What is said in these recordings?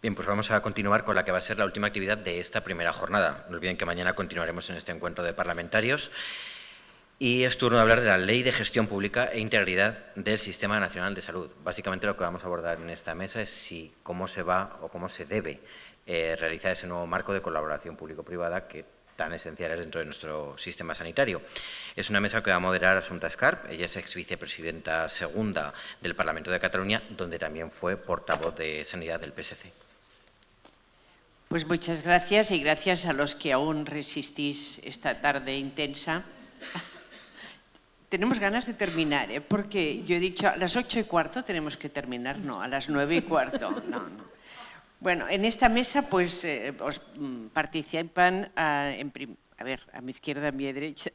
Bien, pues vamos a continuar con la que va a ser la última actividad de esta primera jornada. No olviden que mañana continuaremos en este encuentro de parlamentarios. Y es turno de hablar de la Ley de Gestión Pública e Integridad del Sistema Nacional de Salud. Básicamente lo que vamos a abordar en esta mesa es cómo se va o cómo se debe realizar ese nuevo marco de colaboración público-privada que tan esencial es dentro de nuestro sistema sanitario. Es una mesa que va a moderar Assumpta Escarp. Ella es exvicepresidenta segunda del Parlamento de Cataluña, donde también fue portavoz de Sanidad del PSC. Pues muchas gracias y gracias a los que aún resistís esta tarde intensa. Tenemos ganas de terminar, porque yo he dicho a las 8:15 tenemos que terminar, no, a las 9:15, no. Bueno, en esta mesa pues os participan, a mi izquierda, a mi derecha,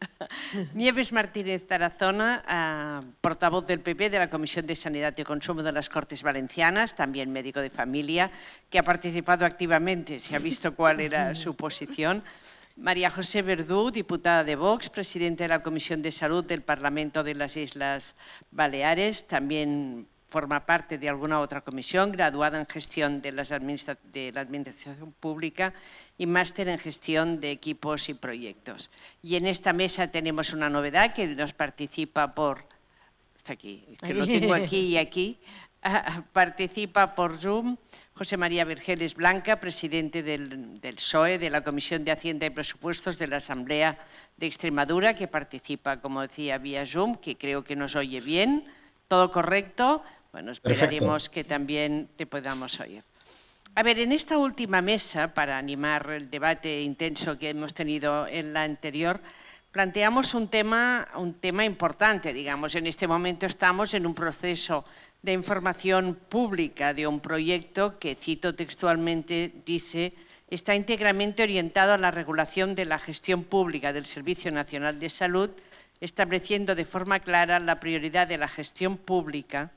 Nieves Martínez Tarazona, portavoz del PP de la Comisión de Sanidad y Consumo de las Cortes Valencianas, también médico de familia, que ha participado activamente, se ha visto cuál era su posición. María José Verdú, diputada de Vox, presidenta de la Comisión de Salud del Parlamento de las Islas Baleares, también forma parte de alguna otra comisión, graduada en gestión de la Administración Pública y máster en gestión de equipos y proyectos. Y en esta mesa tenemos una novedad que nos participa por... Está aquí, que lo tengo aquí y aquí. Participa por Zoom José María Vergeles Blanca, presidente del PSOE, de la Comisión de Hacienda y Presupuestos de la Asamblea de Extremadura, que participa, como decía, vía Zoom, que creo que nos oye bien. ¿Todo correcto? Bueno, esperaremos que también te podamos oír. A ver, en esta última mesa, para animar el debate intenso que hemos tenido en la anterior, planteamos un tema importante, digamos. En este momento estamos en un proceso de información pública de un proyecto que, cito textualmente, dice: está íntegramente orientado a la regulación de la gestión pública del Servicio Nacional de Salud, estableciendo de forma clara la prioridad de la gestión pública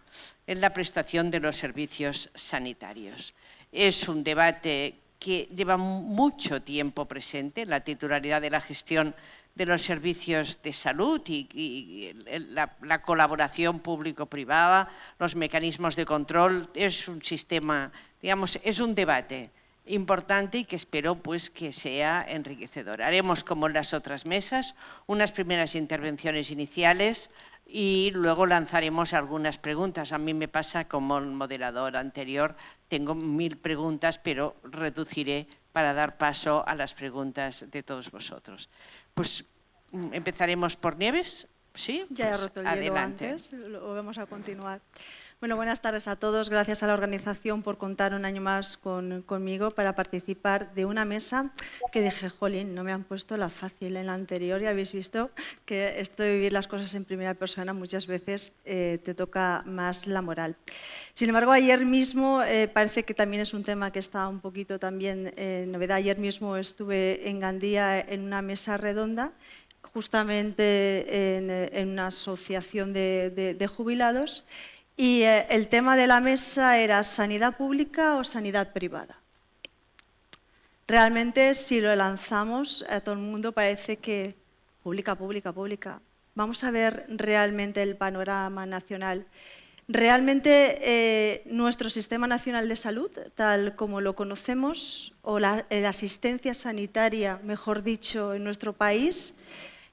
en la prestación de los servicios sanitarios. Es un debate que lleva mucho tiempo presente, la titularidad de la gestión de los servicios de salud y la colaboración público-privada, los mecanismos de control. Es un sistema, digamos, es un debate importante y que espero pues que sea enriquecedor. Haremos, como en las otras mesas, unas primeras intervenciones iniciales y luego lanzaremos algunas preguntas. A mí me pasa como el moderador anterior, tengo 1000 preguntas, pero reduciré para dar paso a las preguntas de todos vosotros. Pues empezaremos por Nieves. ¿Sí? Ya he roto el hielo antes, lo vamos a continuar. Bueno, buenas tardes a todos. Gracias a la organización por contar un año más conmigo para participar de una mesa que dije, jolín, no me han puesto la fácil en la anterior y habéis visto que esto de vivir las cosas en primera persona muchas veces te toca más la moral. Sin embargo, ayer mismo parece que también es un tema que está un poquito también novedad. Ayer mismo estuve en Gandía en una mesa redonda, justamente en una asociación de jubilados, y el tema de la mesa era sanidad pública o sanidad privada. Realmente, si lo lanzamos, a todo el mundo parece que pública, pública, pública. Vamos a ver realmente el panorama nacional. Realmente nuestro Sistema Nacional de Salud, tal como lo conocemos, o la asistencia sanitaria, mejor dicho, en nuestro país,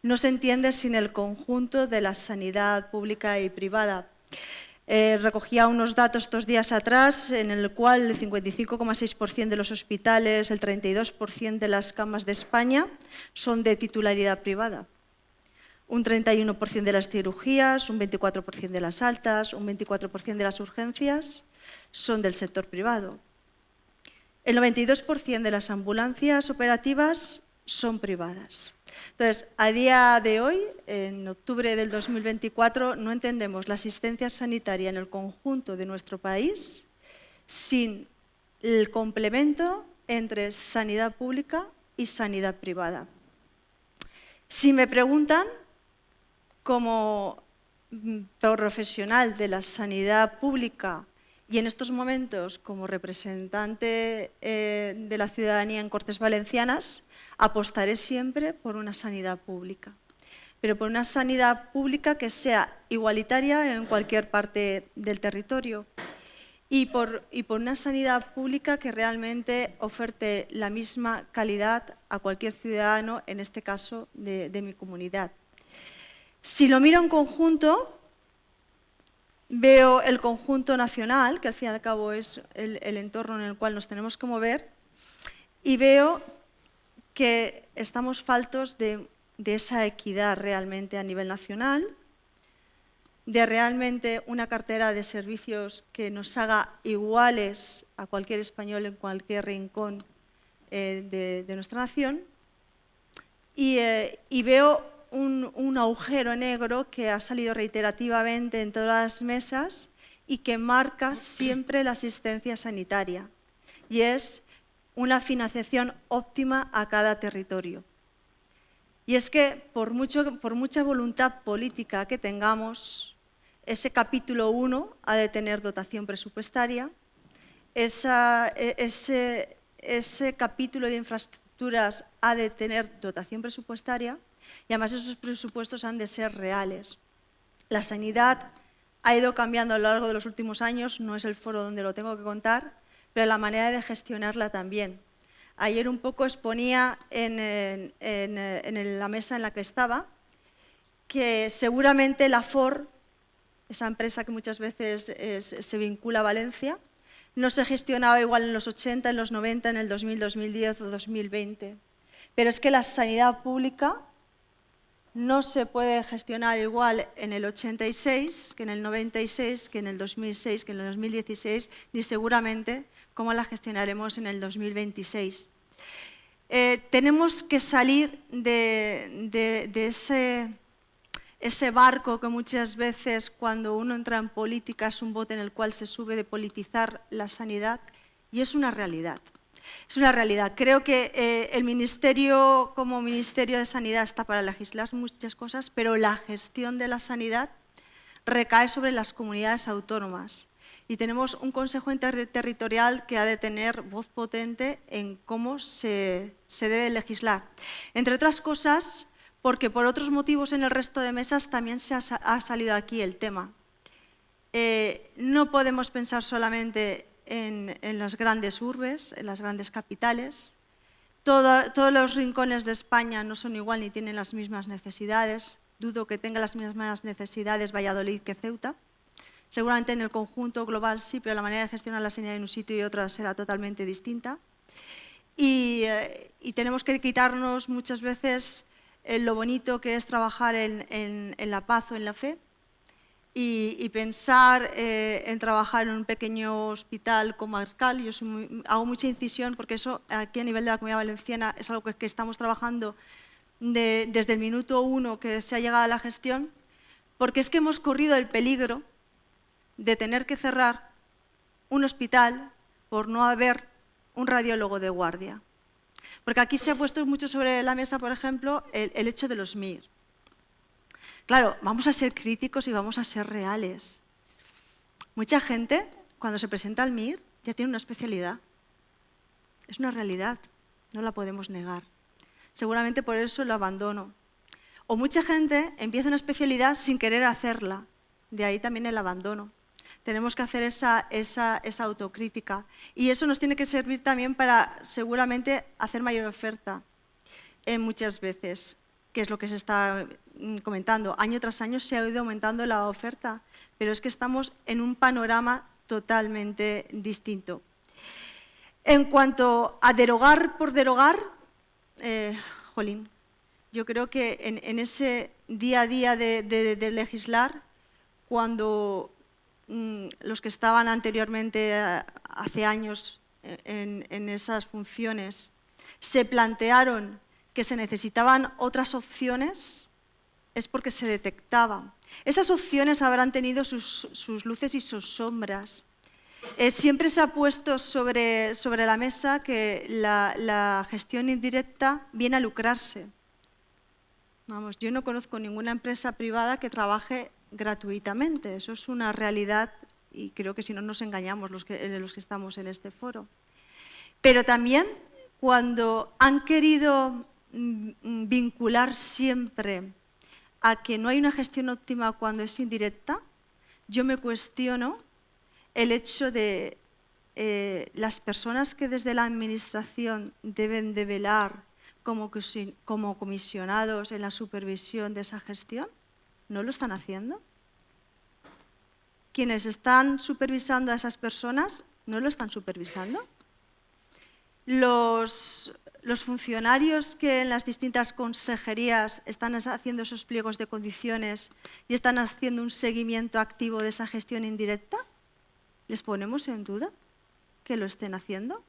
no se entiende sin el conjunto de la sanidad pública y privada. Recogía unos datos estos días atrás en el cual el 55,6% de los hospitales, el 32% de las camas de España son de titularidad privada. Un 31% de las cirugías, un 24% de las altas, un 24% de las urgencias son del sector privado. El 92% de las ambulancias operativas son privadas. Entonces, a día de hoy, en octubre del 2024, no entendemos la asistencia sanitaria en el conjunto de nuestro país sin el complemento entre sanidad pública y sanidad privada. Si me preguntan, como profesional de la sanidad pública y en estos momentos como representante de la ciudadanía en Cortes Valencianas, apostaré siempre por una sanidad pública, pero por una sanidad pública que sea igualitaria en cualquier parte del territorio. y por una sanidad pública que realmente oferte la misma calidad a cualquier ciudadano, en este caso de mi comunidad. Si lo miro en conjunto, veo el conjunto nacional, que al fin y al cabo es el entorno en el cual nos tenemos que mover, y veo que estamos faltos de esa equidad realmente a nivel nacional, de realmente una cartera de servicios que nos haga iguales a cualquier español en cualquier rincón de nuestra nación, y veo un agujero negro que ha salido reiterativamente en todas las mesas y que marca siempre la asistencia sanitaria, y es una financiación óptima a cada territorio. Y es que por mucha voluntad política que tengamos, ese capítulo 1 ha de tener dotación presupuestaria, ese capítulo de infraestructuras ha de tener dotación presupuestaria, y además esos presupuestos han de ser reales. La sanidad ha ido cambiando a lo largo de los últimos años, no es el foro donde lo tengo que contar, pero la manera de gestionarla también. Ayer un poco exponía en la mesa en la que estaba que seguramente la FOR, esa empresa que muchas veces se vincula a Valencia, no se gestionaba igual en los 80, en los 90, en el 2000, 2010 o 2020. Pero es que la sanidad pública no se puede gestionar igual en el 86, que en el 96, que en el 2006, que en el 2016, ni seguramente cómo la gestionaremos en el 2026. Tenemos que salir de ese barco que muchas veces cuando uno entra en política es un bote en el cual se sube, de politizar la sanidad, y es una realidad. Es una realidad. Creo que el Ministerio, como Ministerio de Sanidad, está para legislar muchas cosas, pero la gestión de la sanidad recae sobre las comunidades autónomas. Y tenemos un Consejo Interterritorial que ha de tener voz potente en cómo se debe legislar. Entre otras cosas, porque por otros motivos en el resto de mesas también ha salido aquí el tema. No podemos pensar solamente en las grandes urbes, en las grandes capitales. Todos los rincones de España no son igual ni tienen las mismas necesidades. Dudo que tenga las mismas necesidades Valladolid que Ceuta. Seguramente en el conjunto global sí, pero la manera de gestionar la sanidad en un sitio y otra será totalmente distinta. Y tenemos que quitarnos muchas veces lo bonito que es trabajar en la paz o en la fe, y pensar en trabajar en un pequeño hospital comarcal. Yo hago mucha incisión porque eso aquí a nivel de la Comunidad Valenciana es algo que estamos trabajando desde el minuto 1 que se ha llegado a la gestión, porque es que hemos corrido el peligro de tener que cerrar un hospital por no haber un radiólogo de guardia. Porque aquí se ha puesto mucho sobre la mesa, por ejemplo, el hecho de los MIR. Claro, vamos a ser críticos y vamos a ser reales. Mucha gente, cuando se presenta al MIR, ya tiene una especialidad. Es una realidad, no la podemos negar. Seguramente por eso lo abandono. O mucha gente empieza una especialidad sin querer hacerla. De ahí también el abandono. Tenemos que hacer esa autocrítica. Y eso nos tiene que servir también para, seguramente, hacer mayor oferta muchas veces, que es lo que se está comentando. Año tras año se ha ido aumentando la oferta, pero es que estamos en un panorama totalmente distinto. En cuanto a derogar por derogar, jolín, yo creo que en ese día a día de legislar, cuando los que estaban anteriormente, hace años, en esas funciones, se plantearon que se necesitaban otras opciones, es porque se detectaba. Esas opciones habrán tenido sus luces y sus sombras. Siempre se ha puesto sobre la mesa que la gestión indirecta viene a lucrarse. Vamos, yo no conozco ninguna empresa privada que trabaje gratuitamente. Eso es una realidad y creo que si no nos engañamos los que estamos en este foro. Pero también cuando han querido vincular siempre a que no hay una gestión óptima cuando es indirecta, yo me cuestiono el hecho de las personas que desde la Administración deben de velar como comisionados en la supervisión de esa gestión, ¿no lo están haciendo? Quienes están supervisando a esas personas, ¿no lo están supervisando? Los funcionarios que en las distintas consejerías están haciendo esos pliegos de condiciones y están haciendo un seguimiento activo de esa gestión indirecta, ¿les ponemos en duda que lo estén haciendo?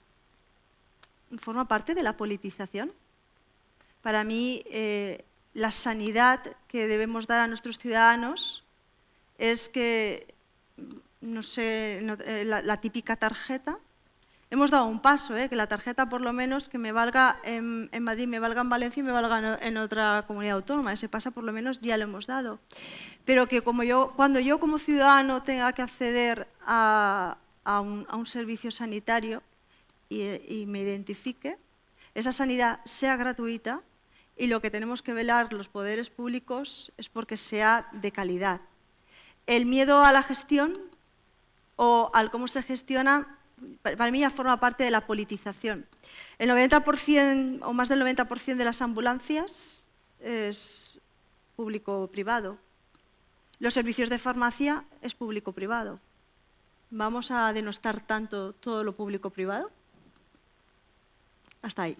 Forma parte de la politización. Para mí, la sanidad que debemos dar a nuestros ciudadanos es que, no sé, la típica tarjeta. Hemos dado un paso, que la tarjeta por lo menos que me valga en Madrid, me valga en Valencia y me valga en otra comunidad autónoma. Ese paso por lo menos ya lo hemos dado. Pero que cuando yo como ciudadano tenga que acceder a un servicio sanitario y me identifique, esa sanidad sea gratuita y lo que tenemos que velar los poderes públicos es porque sea de calidad. El miedo a la gestión o al cómo se gestiona, para mí ya forma parte de la politización. El 90% o más del 90% de las ambulancias es público-privado. Los servicios de farmacia es público-privado. ¿Vamos a denostar tanto todo lo público-privado? Hasta ahí.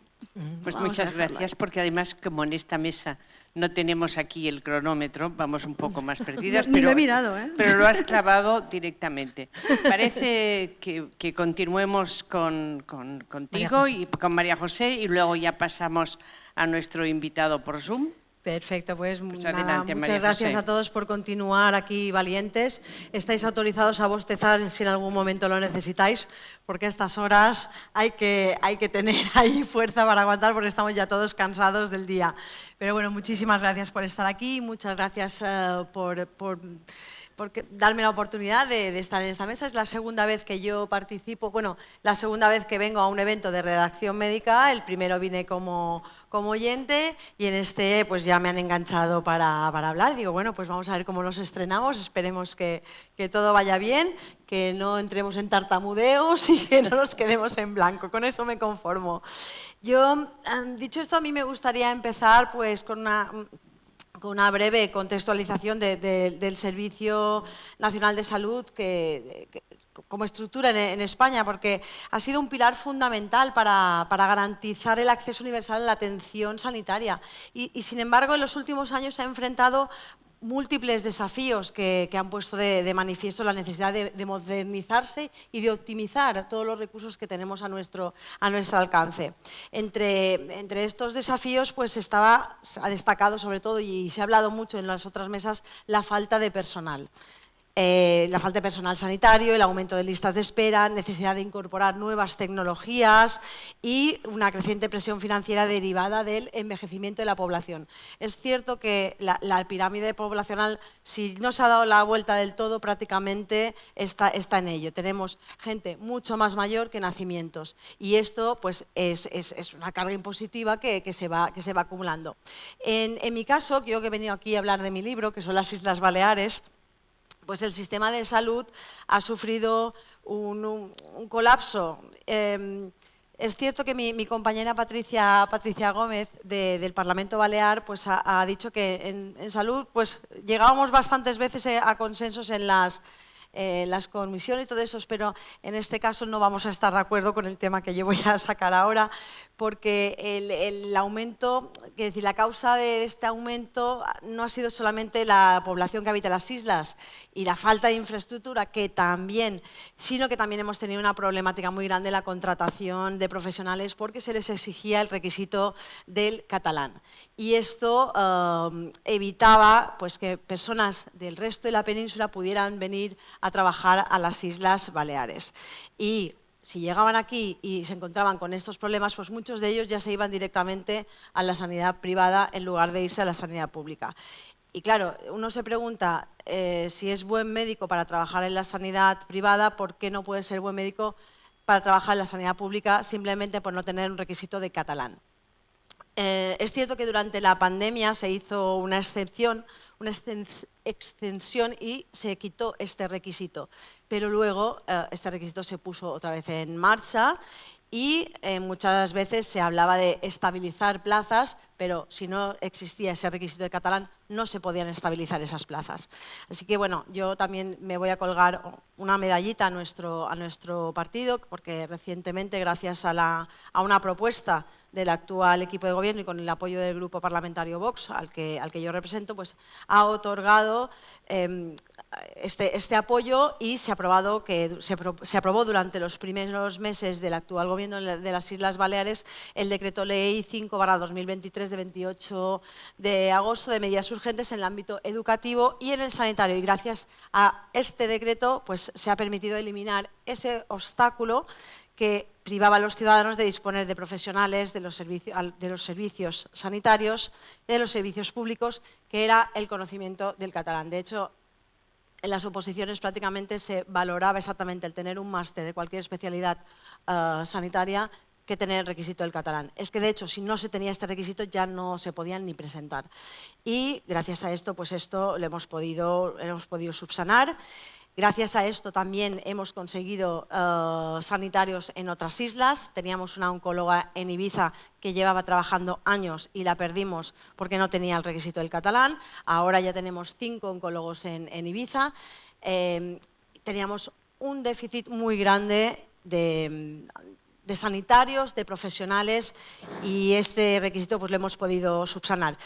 Pues muchas gracias, porque además, como en esta mesa no tenemos aquí el cronómetro, vamos un poco más perdidas, Ni lo he mirado, pero lo has clavado directamente. Parece que continuemos contigo y con María José y luego ya pasamos a nuestro invitado por Zoom. Perfecto, pues adelante, muchas gracias a todos por continuar aquí valientes. Estáis autorizados a bostezar si en algún momento lo necesitáis, porque a estas horas hay que tener ahí fuerza para aguantar porque estamos ya todos cansados del día. Pero bueno, muchísimas gracias por estar aquí, muchas gracias por darme la oportunidad de estar en esta mesa. Es la segunda vez que yo participo, bueno, la segunda vez que vengo a un evento de redacción médica. El primero vine como oyente y en este pues ya me han enganchado para hablar. Digo, bueno, pues vamos a ver cómo nos estrenamos, esperemos que todo vaya bien, que no entremos en tartamudeos y que no nos quedemos en blanco, con eso me conformo. Yo, dicho esto, a mí me gustaría empezar pues con una breve contextualización del Servicio Nacional de Salud como estructura en España, porque ha sido un pilar fundamental para garantizar el acceso universal a la atención sanitaria. Y sin embargo, en los últimos años se ha enfrentado múltiples desafíos que han puesto de manifiesto la necesidad de modernizarse y de optimizar todos los recursos que tenemos a nuestro alcance. Entre estos desafíos pues ha destacado sobre todo, y se ha hablado mucho en las otras mesas, la falta de personal. La falta de personal sanitario, el aumento de listas de espera, necesidad de incorporar nuevas tecnologías y una creciente presión financiera derivada del envejecimiento de la población. Es cierto que la pirámide poblacional, si no se ha dado la vuelta del todo, prácticamente está en ello. Tenemos gente mucho más mayor que nacimientos y esto pues, es una carga impositiva que se va acumulando. En mi caso, yo que he venido aquí a hablar de mi libro, que son las Islas Baleares, pues el sistema de salud ha sufrido un colapso. Es cierto que mi compañera Patricia Gómez del Parlamento Balear pues ha dicho que en salud pues llegábamos bastantes veces a consensos en las comisiones y todo eso, pero en este caso no vamos a estar de acuerdo con el tema que yo voy a sacar ahora, porque el aumento, es decir, la causa de este aumento no ha sido solamente la población que habita las islas y la falta de infraestructura, que también, sino que también hemos tenido una problemática muy grande en la contratación de profesionales porque se les exigía el requisito del catalán. Y esto evitaba pues, que personas del resto de la península pudieran venir a trabajar a las Islas Baleares. Y si llegaban aquí y se encontraban con estos problemas, pues muchos de ellos ya se iban directamente a la sanidad privada en lugar de irse a la sanidad pública. Y claro, uno se pregunta si es buen médico para trabajar en la sanidad privada, ¿por qué no puede ser buen médico para trabajar en la sanidad pública simplemente por no tener un requisito de catalán? Es cierto que durante la pandemia se hizo una extensión y se quitó este requisito, pero luego este requisito se puso otra vez en marcha y muchas veces se hablaba de estabilizar plazas, pero si no existía ese requisito de catalán no se podían estabilizar esas plazas. Así que bueno, yo también me voy a colgar una medallita a nuestro partido, porque recientemente, gracias a una propuesta del actual equipo de gobierno y con el apoyo del grupo parlamentario Vox, al que yo represento, pues ha otorgado este apoyo y se aprobó durante los primeros meses del actual gobierno de las Islas Baleares el decreto ley 5/2023 de 28 de agosto de medidas urgentes en el ámbito educativo y en el sanitario. Y gracias a este decreto pues, se ha permitido eliminar ese obstáculo que privaba a los ciudadanos de disponer de profesionales de los servicios sanitarios, de los servicios públicos, que era el conocimiento del catalán. De hecho, en las oposiciones prácticamente se valoraba exactamente el tener un máster de cualquier especialidad sanitaria que tener el requisito del catalán. Es que, de hecho, si no se tenía este requisito ya no se podían ni presentar. Y gracias a esto, pues esto lo hemos podido subsanar. Gracias a esto también hemos conseguido sanitarios en otras islas. Teníamos una oncóloga en Ibiza que llevaba trabajando años y la perdimos porque no tenía el requisito del catalán. Ahora ya tenemos 5 oncólogos en Ibiza. Teníamos un déficit muy grande de sanitarios, de profesionales, y este requisito pues, lo hemos podido subsanar.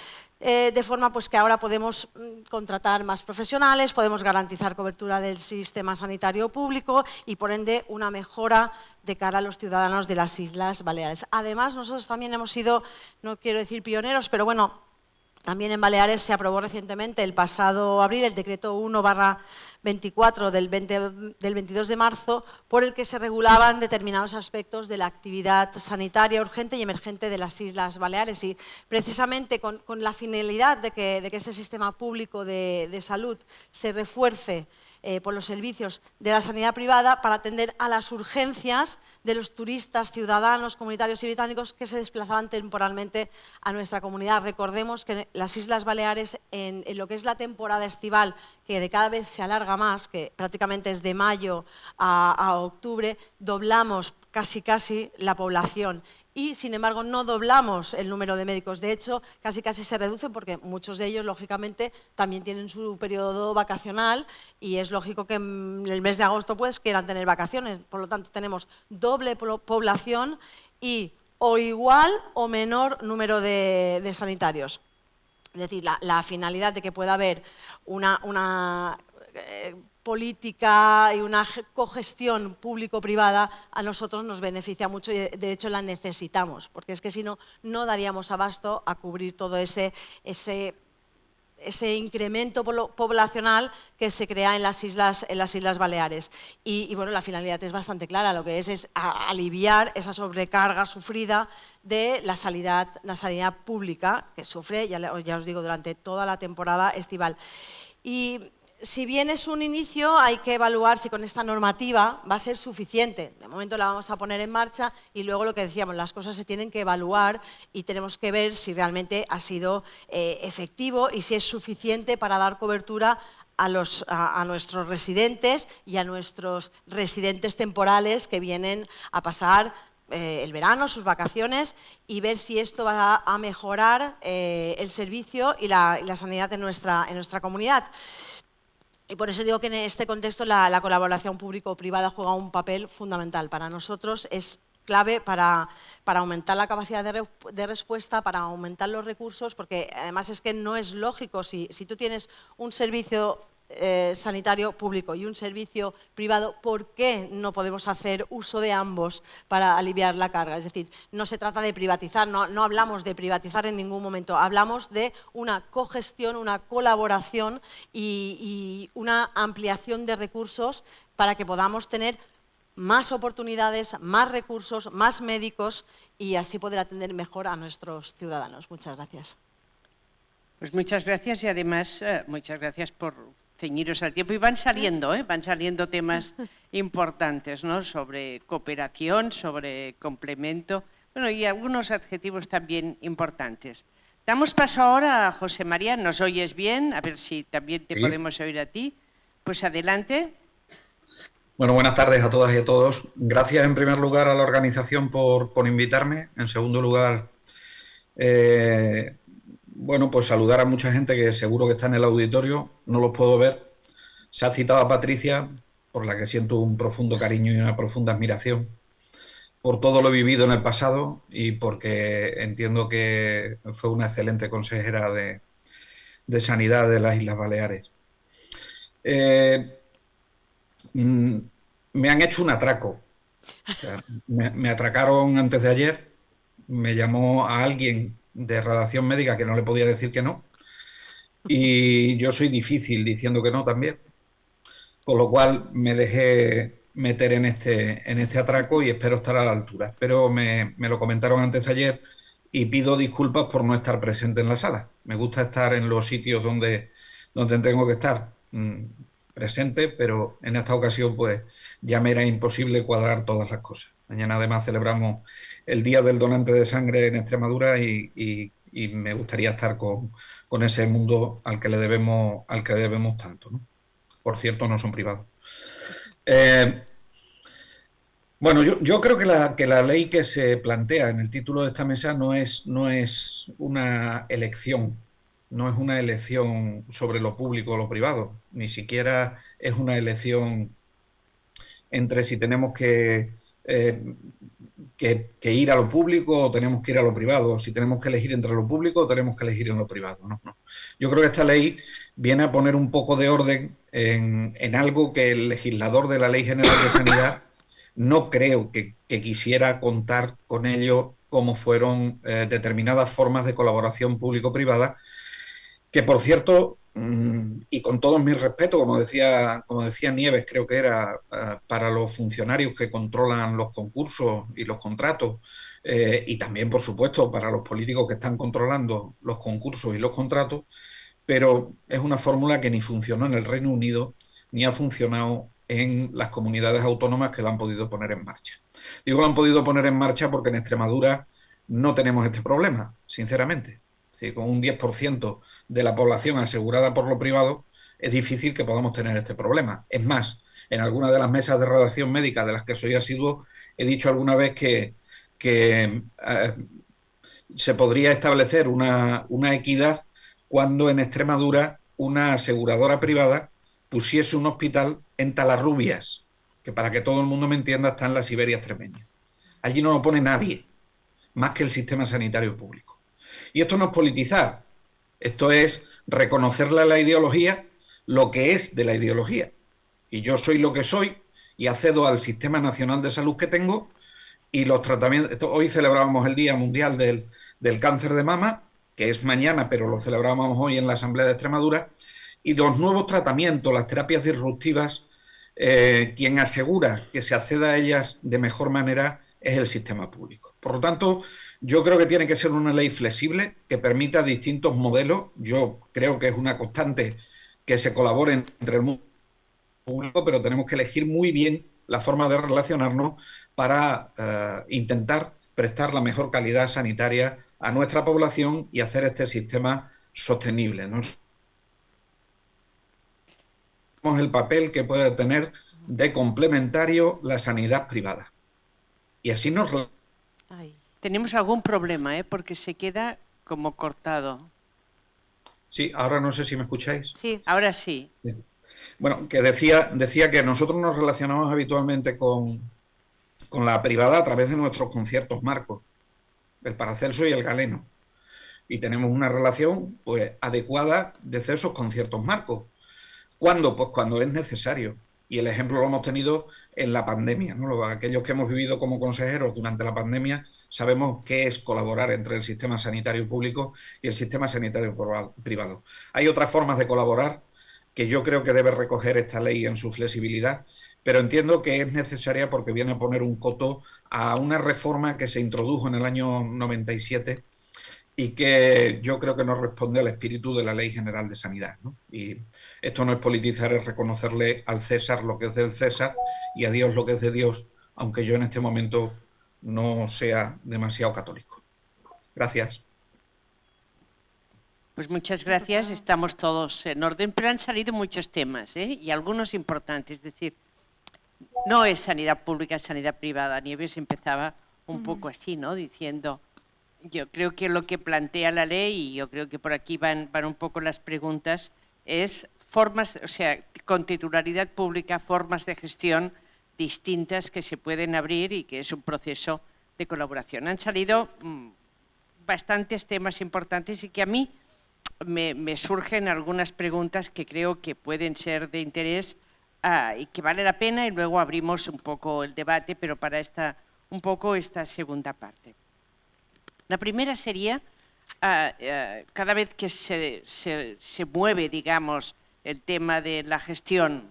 De forma pues, que ahora podemos contratar más profesionales, podemos garantizar cobertura del sistema sanitario público y, por ende, una mejora de cara a los ciudadanos de las Islas Baleares. Además, nosotros también hemos sido, no quiero decir pioneros, pero bueno, también en Baleares se aprobó recientemente, el pasado abril, el decreto 1/24 del 22 de marzo, por el que se regulaban determinados aspectos de la actividad sanitaria urgente y emergente de las Islas Baleares. Y precisamente con la finalidad de que este sistema público de salud se refuerce por los servicios de la sanidad privada para atender a las urgencias de los turistas, ciudadanos, comunitarios y británicos que se desplazaban temporalmente a nuestra comunidad. Recordemos que las Islas Baleares, en lo que es la temporada estival, que de cada vez se alarga más, que prácticamente es de mayo a octubre, doblamos casi la población. Y, sin embargo, no doblamos el número de médicos. De hecho, casi se reduce porque muchos de ellos, lógicamente, también tienen su periodo vacacional y es lógico que en el mes de agosto pues, quieran tener vacaciones. Por lo tanto, tenemos doble población y o igual o menor número de sanitarios. Es decir, la finalidad de que pueda haber una política y una cogestión público-privada a nosotros nos beneficia mucho y de hecho la necesitamos, porque es que si no, no daríamos abasto a cubrir todo ese incremento poblacional que se crea en las Islas Baleares. Y bueno, la finalidad es bastante clara, lo que es aliviar esa sobrecarga sufrida de la sanidad pública que sufre, ya os digo, durante toda la temporada estival. Y si bien es un inicio, hay que evaluar si con esta normativa va a ser suficiente. De momento la vamos a poner en marcha y luego lo que decíamos, las cosas se tienen que evaluar y tenemos que ver si realmente ha sido efectivo y si es suficiente para dar cobertura a nuestros residentes y a nuestros residentes temporales que vienen a pasar el verano, sus vacaciones, y ver si esto va a mejorar el servicio y la sanidad en nuestra comunidad. Y por eso digo que en este contexto la colaboración público-privada juega un papel fundamental. Para nosotros es clave para aumentar la capacidad de respuesta, para aumentar los recursos, porque además es que no es lógico, si tú tienes un servicio sanitario público y un servicio privado, ¿por qué no podemos hacer uso de ambos para aliviar la carga? Es decir, no se trata de privatizar, no hablamos de privatizar en ningún momento, hablamos de una cogestión, una colaboración y una ampliación de recursos para que podamos tener más oportunidades, más recursos, más médicos y así poder atender mejor a nuestros ciudadanos. Muchas gracias. Pues muchas gracias y además muchas gracias por ceñiros al tiempo. Y van saliendo temas importantes, ¿no? Sobre cooperación, sobre complemento. Bueno, y algunos adjetivos también importantes. Damos paso ahora a José María. ¿Nos oyes bien? A ver si también te Sí. podemos oír a ti. Pues adelante. Bueno, buenas tardes a todas y a todos. Gracias en primer lugar a la organización por invitarme. En segundo lugar, bueno, pues saludar a mucha gente que seguro que está en el auditorio. No los puedo ver. Se ha citado a Patricia, por la que siento un profundo cariño y una profunda admiración, por todo lo vivido en el pasado y porque entiendo que fue una excelente consejera de Sanidad de las Islas Baleares. Me han hecho un atraco. O sea, me atracaron antes de ayer, me llamó a alguien de redacción médica que no le podía decir que no, y yo soy difícil diciendo que no también, por lo cual me dejé meter en este atraco y espero estar a la altura. Pero me lo comentaron antes de ayer y pido disculpas por no estar presente en la sala. Me gusta estar en los sitios donde tengo que estar presente, pero en esta ocasión pues ya me era imposible cuadrar todas las cosas. Mañana además celebramos el Día del Donante de Sangre en Extremadura y me gustaría estar con ese mundo al que debemos tanto, ¿no? Por cierto, no son privados. Bueno, yo creo que la ley que se plantea en el título de esta mesa no es una elección. No es una elección sobre lo público o lo privado, ni siquiera es una elección entre si tenemos que ir a lo público o tenemos que ir a lo privado, o si tenemos que elegir entre lo público o tenemos que elegir en lo privado. No. Yo creo que esta ley viene a poner un poco de orden en algo que el legislador de la Ley General de Sanidad no creo que quisiera contar con ello, como fueron determinadas formas de colaboración público-privada, que por cierto, y con todos mis respetos, como decía Nieves, creo que era para los funcionarios que controlan los concursos y los contratos, y también, por supuesto, para los políticos que están controlando los concursos y los contratos, pero es una fórmula que ni funcionó en el Reino Unido ni ha funcionado en las comunidades autónomas que la han podido poner en marcha. Digo, la han podido poner en marcha porque en Extremadura no tenemos este problema, sinceramente. Es decir, con un 10% de la población asegurada por lo privado, es difícil que podamos tener este problema. Es más, en alguna de las mesas de redacción médica de las que soy asiduo, he dicho alguna vez que se podría establecer una equidad cuando en Extremadura una aseguradora privada pusiese un hospital en Talarrubias, que para que todo el mundo me entienda está en la Siberia extremeña. Allí no lo pone nadie, más que el sistema sanitario público. Y esto no es politizar, esto es reconocerle a la ideología lo que es de la ideología. Y yo soy lo que soy y accedo al Sistema Nacional de Salud que tengo y los tratamientos. Hoy celebrábamos el Día Mundial del Cáncer de Mama, que es mañana, pero lo celebrábamos hoy en la Asamblea de Extremadura, y los nuevos tratamientos, las terapias disruptivas, quien asegura que se acceda a ellas de mejor manera es el sistema público. Por lo tanto, yo creo que tiene que ser una ley flexible que permita distintos modelos. Yo creo que es una constante que se colabore entre el mundo público, pero tenemos que elegir muy bien la forma de relacionarnos para intentar prestar la mejor calidad sanitaria a nuestra población y hacer este sistema sostenible, ¿no? El papel que puede tener de complementario la sanidad privada. Y así nos... Tenemos algún problema, porque se queda como cortado. Sí, ahora no sé si me escucháis. Sí, ahora sí. Bueno, que decía que nosotros nos relacionamos habitualmente con la privada a través de nuestros conciertos marcos, el Paracelso y el Galeno. Y tenemos una relación pues adecuada desde esos conciertos marcos. ¿Cuándo? Pues cuando es necesario. Y el ejemplo lo hemos tenido en la pandemia, ¿no? Aquellos que hemos vivido como consejeros durante la pandemia sabemos qué es colaborar entre el sistema sanitario público y el sistema sanitario privado. Hay otras formas de colaborar que yo creo que debe recoger esta ley en su flexibilidad, pero entiendo que es necesaria porque viene a poner un coto a una reforma que se introdujo en el año 97 y que yo creo que no responde al espíritu de la Ley General de Sanidad, ¿no? Y esto no es politizar, es reconocerle al César lo que es del César y a Dios lo que es de Dios, aunque yo en este momento no sea demasiado católico. Gracias. Pues muchas gracias, estamos todos en orden, pero han salido muchos temas, ¿eh? Y algunos importantes, es decir, no es sanidad pública, es sanidad privada. Nieves empezaba un poco así, ¿no? Diciendo, yo creo que lo que plantea la ley, y yo creo que por aquí van un poco las preguntas, es formas, o sea, con titularidad pública, formas de gestión distintas que se pueden abrir y que es un proceso de colaboración. Han salido bastantes temas importantes y que a mí me surgen algunas preguntas que creo que pueden ser de interés y que vale la pena, y luego abrimos un poco el debate, pero para esta segunda parte. La primera sería, cada vez que se mueve, digamos, el tema de la gestión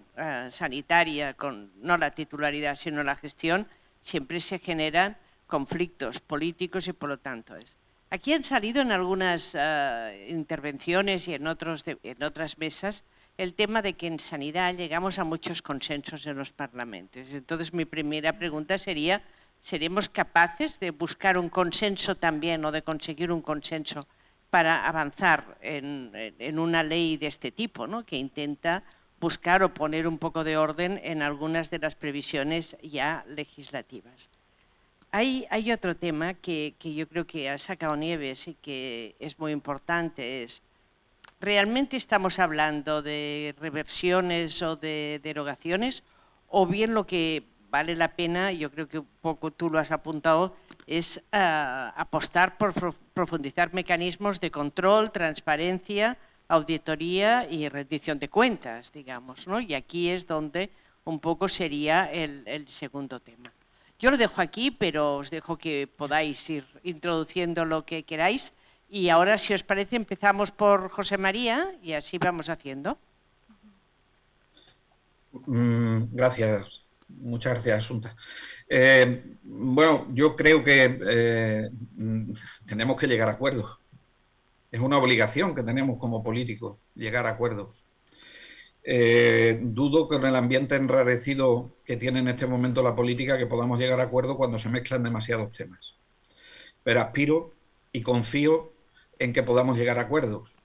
sanitaria, no la titularidad, sino la gestión, siempre se generan conflictos políticos y por lo tanto Aquí han salido en algunas intervenciones y en otras mesas el tema de que en sanidad llegamos a muchos consensos en los parlamentos. Entonces, mi primera pregunta sería, ¿seremos capaces de buscar un consenso también o de conseguir un consenso para avanzar en una ley de este tipo, ¿no? Que intenta buscar o poner un poco de orden en algunas de las previsiones ya legislativas? Hay otro tema que yo creo que ha sacado Nieves y que es muy importante, es ¿realmente estamos hablando de reversiones o de derogaciones? O bien lo que vale la pena, yo creo que un poco tú lo has apuntado, es apostar por profundizar mecanismos de control, transparencia, auditoría y rendición de cuentas, digamos, ¿no? Y aquí es donde un poco sería el segundo tema. Yo lo dejo aquí, pero os dejo que podáis ir introduciendo lo que queráis. Y ahora, si os parece, empezamos por José María y así vamos haciendo. Gracias. Muchas gracias, Asunta. Bueno, yo creo que tenemos que llegar a acuerdos. Es una obligación que tenemos como políticos, llegar a acuerdos. Dudo que en el ambiente enrarecido que tiene en este momento la política que podamos llegar a acuerdo cuando se mezclan demasiados temas. Pero aspiro y confío en que podamos llegar a acuerdos.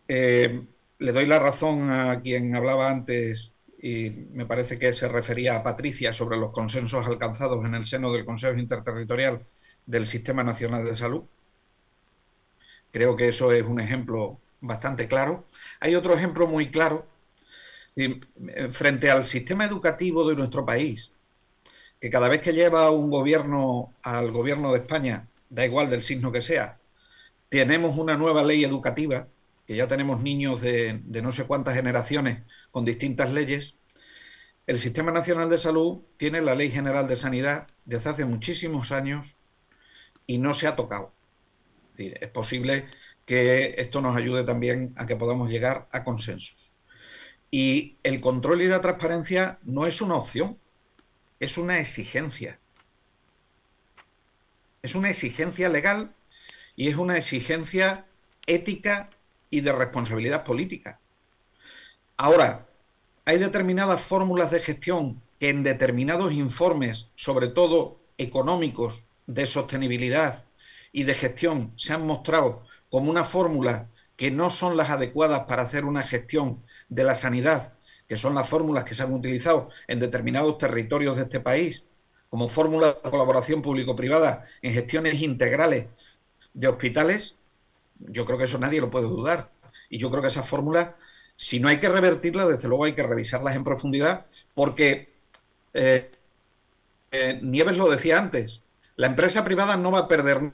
Le doy la razón a quien hablaba antes y me parece que se refería a Patricia sobre los consensos alcanzados en el seno del Consejo Interterritorial del Sistema Nacional de Salud. Creo que eso es un ejemplo bastante claro. Hay otro ejemplo muy claro frente al sistema educativo de nuestro país, que cada vez que lleva un gobierno al gobierno de España, da igual del signo que sea, tenemos una nueva ley educativa, que ya tenemos niños de no sé cuántas generaciones con distintas leyes. El Sistema Nacional de Salud tiene la Ley General de Sanidad desde hace muchísimos años y no se ha tocado. Es decir, es posible que esto nos ayude también a que podamos llegar a consensos. Y el control y la transparencia no es una opción, es una exigencia. Es una exigencia legal y es una exigencia ética y de responsabilidad política. Ahora, hay determinadas fórmulas de gestión que en determinados informes, sobre todo económicos, de sostenibilidad y de gestión, se han mostrado como una fórmula que no son las adecuadas para hacer una gestión de la sanidad, que son las fórmulas que se han utilizado en determinados territorios de este país, como fórmula de colaboración público-privada en gestiones integrales de hospitales. Yo creo que eso nadie lo puede dudar. Y yo creo que esas fórmulas, si no hay que revertirlas, desde luego hay que revisarlas en profundidad, porque Nieves lo decía antes, la empresa privada no va a perder.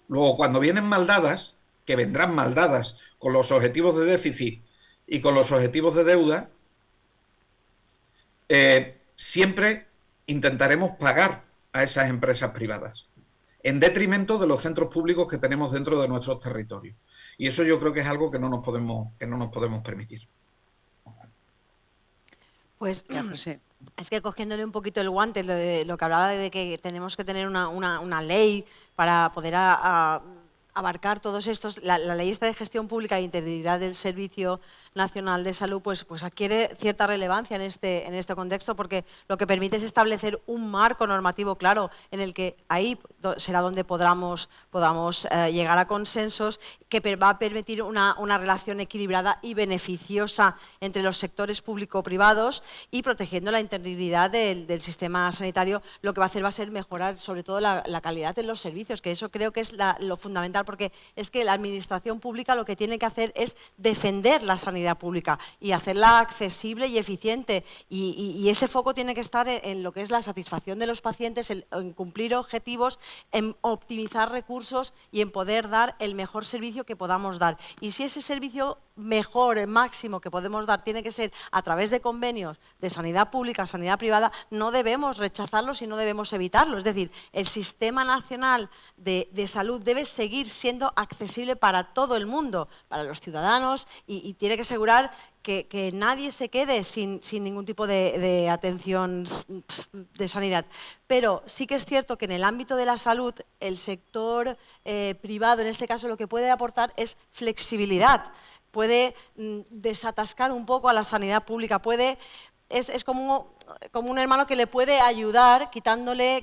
Luego, cuando vienen mal dadas, que vendrán mal dadas con los objetivos de déficit y con los objetivos de deuda, siempre intentaremos pagar a esas empresas privadas, en detrimento de los centros públicos que tenemos dentro de nuestros territorios. Y eso yo creo que es algo que no nos podemos permitir. Pues ya, José. Es que cogiéndole un poquito el guante, lo que hablaba de que tenemos que tener una ley para poder abarcar todos estos, la ley esta de gestión pública e integridad del Servicio Nacional de Salud pues adquiere cierta relevancia en este contexto, porque lo que permite es establecer un marco normativo claro en el que ahí será donde podamos llegar a consensos, que va a permitir una relación equilibrada y beneficiosa entre los sectores público-privados y protegiendo la integridad del sistema sanitario. Lo que va a hacer va a ser mejorar sobre todo la calidad de los servicios, que eso creo que es lo fundamental, porque es que la administración pública lo que tiene que hacer es defender la sanidad pública y hacerla accesible y eficiente, y ese foco tiene que estar en lo que es la satisfacción de los pacientes, en cumplir objetivos, en optimizar recursos y en poder dar el mejor servicio que podamos dar. Y si ese servicio mejor, máximo que podemos dar tiene que ser a través de convenios de sanidad pública, sanidad privada, no debemos rechazarlos y no debemos evitarlo. Es decir, el Sistema Nacional de Salud debe seguir siendo accesible para todo el mundo, para los ciudadanos, y tiene que asegurar que nadie se quede sin ningún tipo de atención de sanidad. Pero sí que es cierto que en el ámbito de la salud, el sector privado, en este caso, lo que puede aportar es flexibilidad. Puede desatascar un poco a la sanidad pública, es como un hermano que le puede ayudar quitándole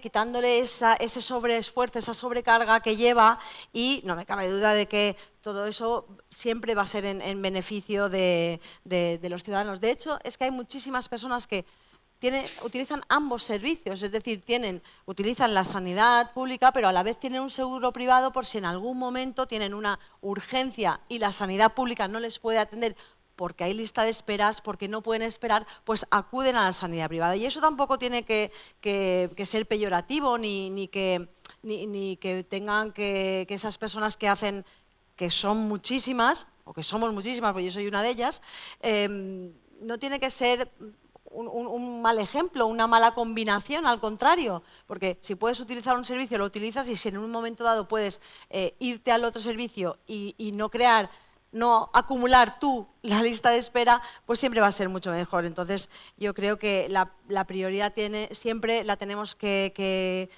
ese sobreesfuerzo, esa sobrecarga que lleva, y no me cabe duda de que todo eso siempre va a ser en beneficio de los ciudadanos. De hecho, es que hay muchísimas personas que utilizan ambos servicios, es decir, utilizan la sanidad pública, pero a la vez tienen un seguro privado por si en algún momento tienen una urgencia y la sanidad pública no les puede atender porque hay lista de esperas, porque no pueden esperar, pues acuden a la sanidad privada. Y eso tampoco tiene que ser peyorativo, ni que tengan que esas personas que son muchísimas, o que somos muchísimas, porque yo soy una de ellas, no tiene que ser un mal ejemplo, una mala combinación, al contrario, porque si puedes utilizar un servicio, lo utilizas, y si en un momento dado puedes irte al otro servicio y no acumular tú la lista de espera, pues siempre va a ser mucho mejor. Entonces, yo creo que la prioridad siempre la tenemos que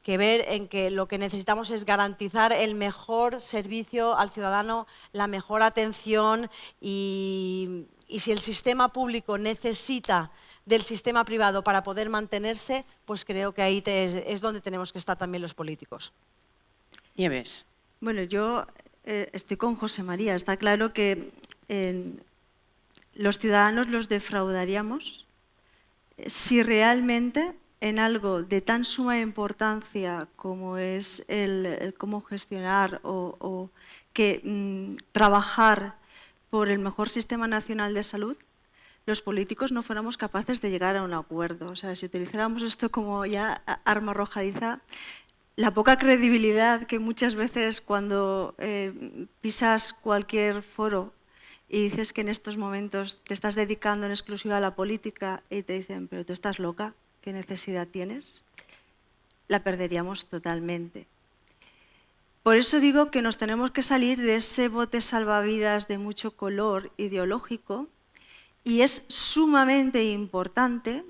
ver en que lo que necesitamos es garantizar el mejor servicio al ciudadano, la mejor atención, y si el sistema público necesita del sistema privado para poder mantenerse, pues creo que ahí es donde tenemos que estar también los políticos. Nieves. Bueno, yo estoy con José María. Está claro que los ciudadanos los defraudaríamos si realmente en algo de tan suma importancia como es el cómo gestionar o trabajar por el mejor sistema nacional de salud, los políticos no fuéramos capaces de llegar a un acuerdo. O sea, si utilizáramos esto como ya arma arrojadiza, la poca credibilidad que muchas veces cuando pisas cualquier foro y dices que en estos momentos te estás dedicando en exclusiva a la política y te dicen, pero tú estás loca, ¿qué necesidad tienes?, la perderíamos totalmente. Por eso digo que nos tenemos que salir de ese bote salvavidas de mucho color ideológico, y es sumamente importante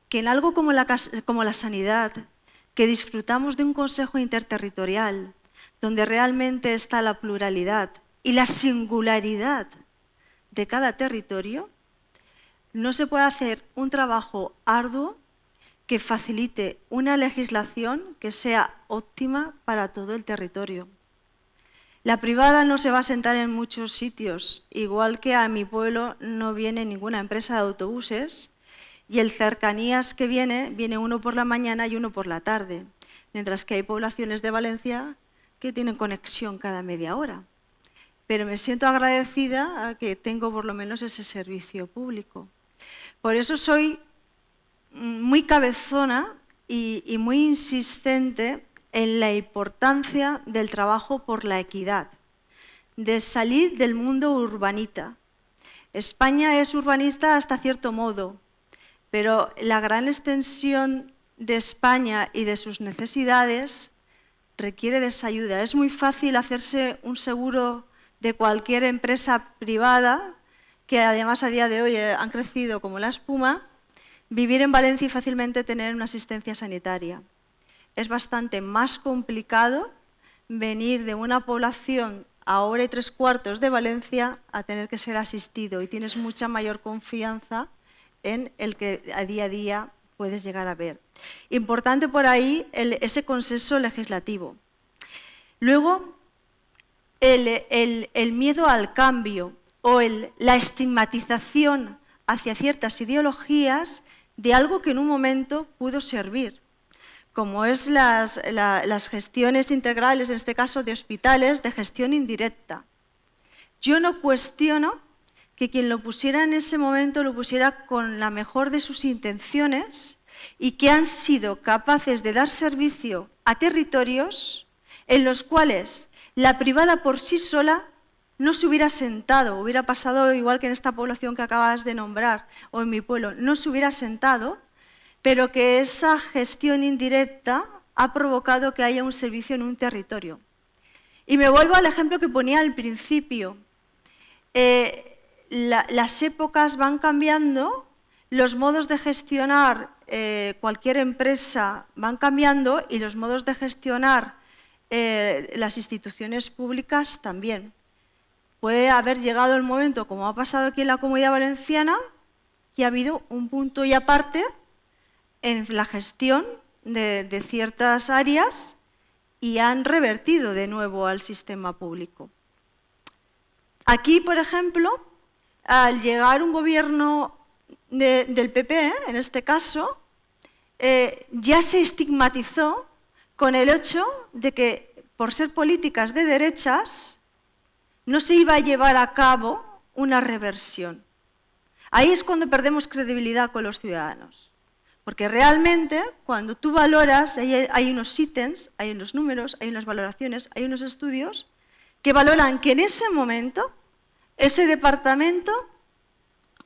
que en algo como la sanidad, que disfrutamos de un consejo interterritorial, donde realmente está la pluralidad y la singularidad de cada territorio, no se puede hacer un trabajo arduo que facilite una legislación que sea óptima para todo el territorio. La privada no se va a sentar en muchos sitios, igual que a mi pueblo no viene ninguna empresa de autobuses, y el cercanías que viene uno por la mañana y uno por la tarde, mientras que hay poblaciones de Valencia que tienen conexión cada media hora. Pero me siento agradecida a que tengo por lo menos ese servicio público. Por eso soy muy cabezona y muy insistente en la importancia del trabajo por la equidad, de salir del mundo urbanita. España es urbanista hasta cierto modo, pero la gran extensión de España y de sus necesidades requiere de esa ayuda. Es muy fácil hacerse un seguro de cualquier empresa privada, que además a día de hoy han crecido como la espuma, vivir en Valencia y fácilmente tener una asistencia sanitaria. Es bastante más complicado venir de una población a hora y 3/4 de Valencia a tener que ser asistido y tienes mucha mayor confianza en el que a día puedes llegar a ver. Importante por ahí ese consenso legislativo. Luego, el miedo al cambio o la estigmatización hacia ciertas ideologías de algo que en un momento pudo servir, como es las gestiones integrales, en este caso de hospitales, de gestión indirecta. Yo no cuestiono que quien lo pusiera en ese momento lo pusiera con la mejor de sus intenciones y que han sido capaces de dar servicio a territorios en los cuales la privada por sí sola no se hubiera sentado, hubiera pasado igual que en esta población que acabas de nombrar o en mi pueblo, no se hubiera sentado, pero que esa gestión indirecta ha provocado que haya un servicio en un territorio. Y me vuelvo al ejemplo que ponía al principio. Las épocas van cambiando, los modos de gestionar cualquier empresa van cambiando y los modos de gestionar las instituciones públicas también. Puede haber llegado el momento, como ha pasado aquí en la Comunidad Valenciana, que ha habido un punto y aparte en la gestión de ciertas áreas y han revertido de nuevo al sistema público. Aquí, por ejemplo, al llegar un gobierno del PP, en este caso, ya se estigmatizó con el hecho de que, por ser políticas de derechas, no se iba a llevar a cabo una reversión. Ahí es cuando perdemos credibilidad con los ciudadanos. Porque realmente, cuando tú valoras, hay unos ítems, hay unos números, hay unas valoraciones, hay unos estudios que valoran que en ese momento ese departamento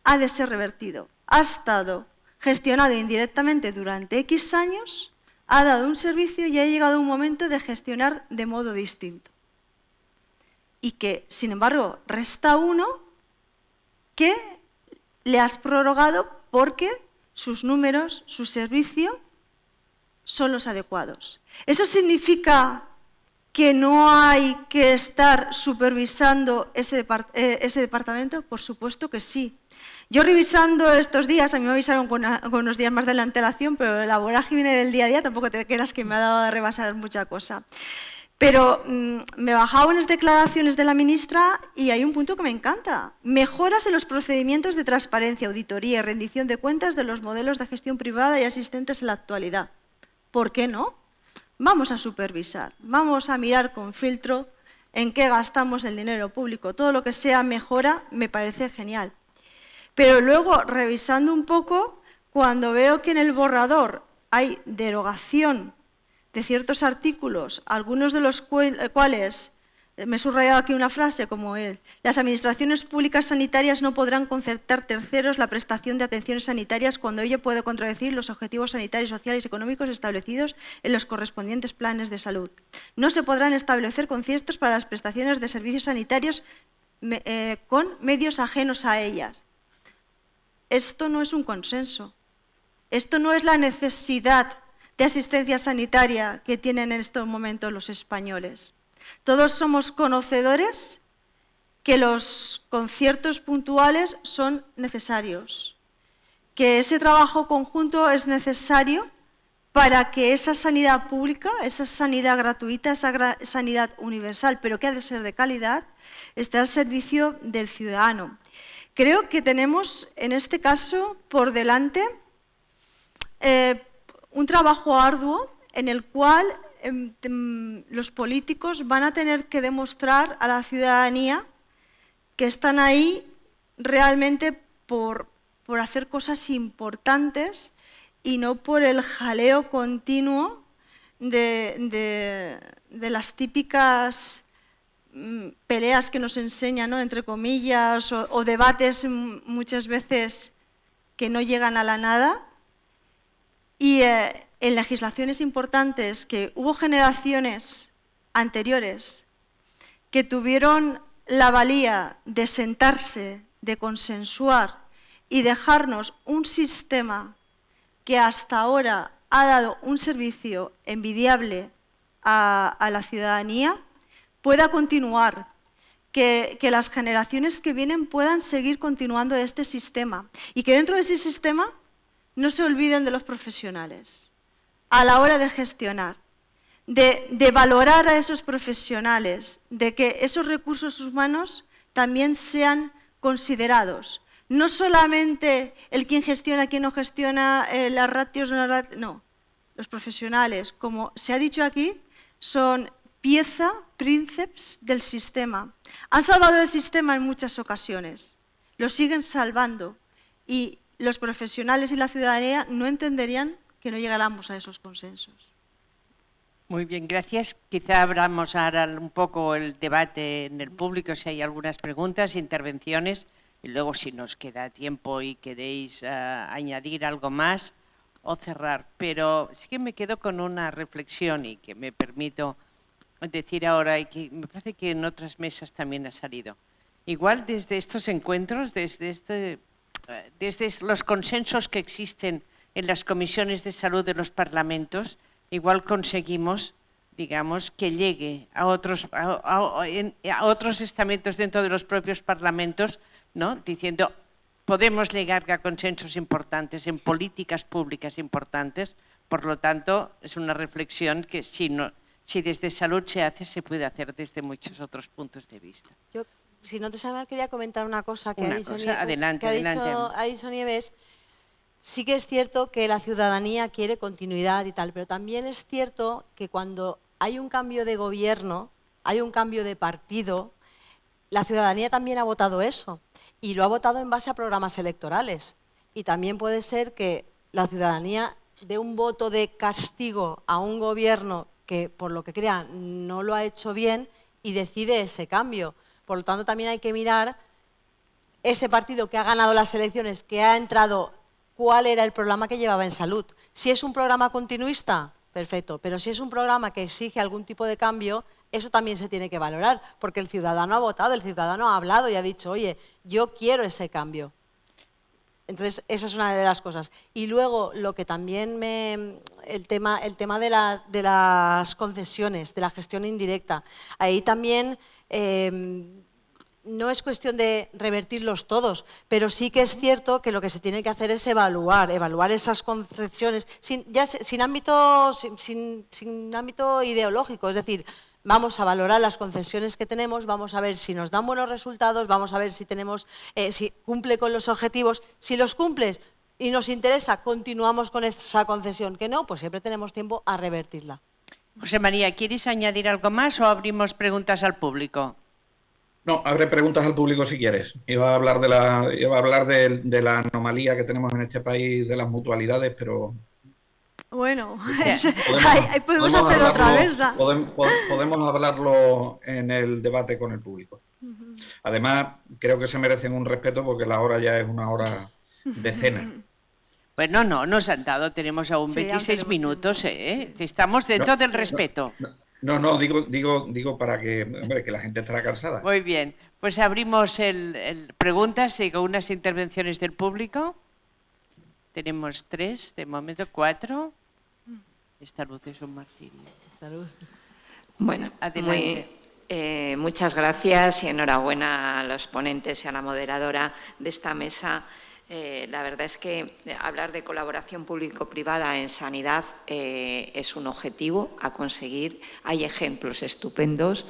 ha de ser revertido. Ha estado gestionado indirectamente durante X años, ha dado un servicio y ha llegado un momento de gestionar de modo distinto. Y que, sin embargo, resta uno que le has prorrogado porque sus números, su servicio, son los adecuados. ¿Eso significa que no hay que estar supervisando ese departamento? Por supuesto que sí. Yo revisando estos días, a mí me avisaron con unos días más de la antelación, pero la vorágine del día a día tampoco te creas que me ha dado a rebasar mucha cosa. Pero me bajaba unas declaraciones de la ministra y hay un punto que me encanta. Mejoras en los procedimientos de transparencia, auditoría y rendición de cuentas de los modelos de gestión privada y asistentes en la actualidad. ¿Por qué no? Vamos a supervisar, vamos a mirar con filtro en qué gastamos el dinero público. Todo lo que sea mejora me parece genial. Pero luego, revisando un poco, cuando veo que en el borrador hay derogación de ciertos artículos, algunos de los cuales, me he subrayado aquí una frase como es: las administraciones públicas sanitarias no podrán concertar terceros la prestación de atenciones sanitarias cuando ello puede contradecir los objetivos sanitarios, sociales y económicos establecidos en los correspondientes planes de salud. No se podrán establecer conciertos para las prestaciones de servicios sanitarios con medios ajenos a ellas. Esto no es un consenso. Esto no es la necesidad de asistencia sanitaria que tienen en estos momentos los españoles. Todos somos conocedores que los conciertos puntuales son necesarios, que ese trabajo conjunto es necesario para que esa sanidad pública, esa sanidad gratuita, esa sanidad universal, pero que ha de ser de calidad, esté al servicio del ciudadano. Creo que tenemos, en este caso, por delante un trabajo arduo en el cual los políticos van a tener que demostrar a la ciudadanía que están ahí realmente por hacer cosas importantes y no por el jaleo continuo de las típicas peleas que nos enseñan, ¿no?, entre comillas, o debates muchas veces que no llegan a la nada. Y en legislaciones importantes que hubo generaciones anteriores que tuvieron la valía de sentarse, de consensuar y dejarnos un sistema que hasta ahora ha dado un servicio envidiable a la ciudadanía pueda continuar, que las generaciones que vienen puedan seguir continuando este sistema y que dentro de ese sistema no se olviden de los profesionales a la hora de gestionar, de valorar a esos profesionales, de que esos recursos humanos también sean considerados. No solamente el quien gestiona, quien no gestiona, las ratios, no. Los profesionales, como se ha dicho aquí, son pieza, princeps del sistema. Han salvado el sistema en muchas ocasiones, lo siguen salvando y los profesionales y la ciudadanía no entenderían que no llegáramos a esos consensos. Muy bien, gracias. Quizá abramos ahora un poco el debate en el público, si hay algunas preguntas, intervenciones, y luego si nos queda tiempo y queréis añadir algo más o cerrar. Pero sí que me quedo con una reflexión y que me permito decir ahora, y que me parece que en otras mesas también ha salido. Igual desde estos encuentros, desde los consensos que existen en las comisiones de salud de los parlamentos, igual conseguimos, digamos, que llegue a otros estamentos dentro de los propios parlamentos, ¿no? Diciendo, podemos llegar a consensos importantes en políticas públicas importantes, por lo tanto, es una reflexión que si desde salud se hace, se puede hacer desde muchos otros puntos de vista. Yo, si no te sabes, quería comentar una cosa que ha dicho Nieves. Sí que es cierto que la ciudadanía quiere continuidad y tal, pero también es cierto que cuando hay un cambio de gobierno, hay un cambio de partido, la ciudadanía también ha votado eso y lo ha votado en base a programas electorales. Y también puede ser que la ciudadanía dé un voto de castigo a un gobierno que, por lo que crea, no lo ha hecho bien y decide ese cambio. Por lo tanto, también hay que mirar ese partido que ha ganado las elecciones, que ha entrado, cuál era el programa que llevaba en salud. Si es un programa continuista, perfecto, pero si es un programa que exige algún tipo de cambio, eso también se tiene que valorar, porque el ciudadano ha votado, el ciudadano ha hablado y ha dicho, oye, yo quiero ese cambio. Entonces, esa es una de las cosas. Y luego, lo que también el tema de las concesiones, de la gestión indirecta. Ahí también no es cuestión de revertirlos todos, pero sí que es cierto que lo que se tiene que hacer es evaluar esas concesiones sin ámbito ideológico, es decir, vamos a valorar las concesiones que tenemos, vamos a ver si nos dan buenos resultados, vamos a ver si si cumple con los objetivos. Si los cumples y nos interesa, continuamos con esa concesión. Que no, pues siempre tenemos tiempo a revertirla. José María, ¿quieres añadir algo más o abrimos preguntas al público? No, abre preguntas al público si quieres. Iba a hablar de la anomalía que tenemos en este país de las mutualidades, pero... Bueno, podemos hacerlo otra vez. Podemos hablarlo en el debate con el público. Además, creo que se merecen un respeto porque la hora ya es una hora de cena. Bueno, no, nos han dado, tenemos aún 26 minutos, estamos dentro del respeto. No, digo para que, hombre, que la gente estará cansada. Muy bien, pues abrimos preguntas y con unas intervenciones del público. Tenemos 3, de momento 4. Esta luz es un martirio. Esta luz. Bueno, adelante. Muchas gracias y enhorabuena a los ponentes y a la moderadora de esta mesa. La verdad es que hablar de colaboración público-privada en sanidad es un objetivo a conseguir. Hay ejemplos estupendos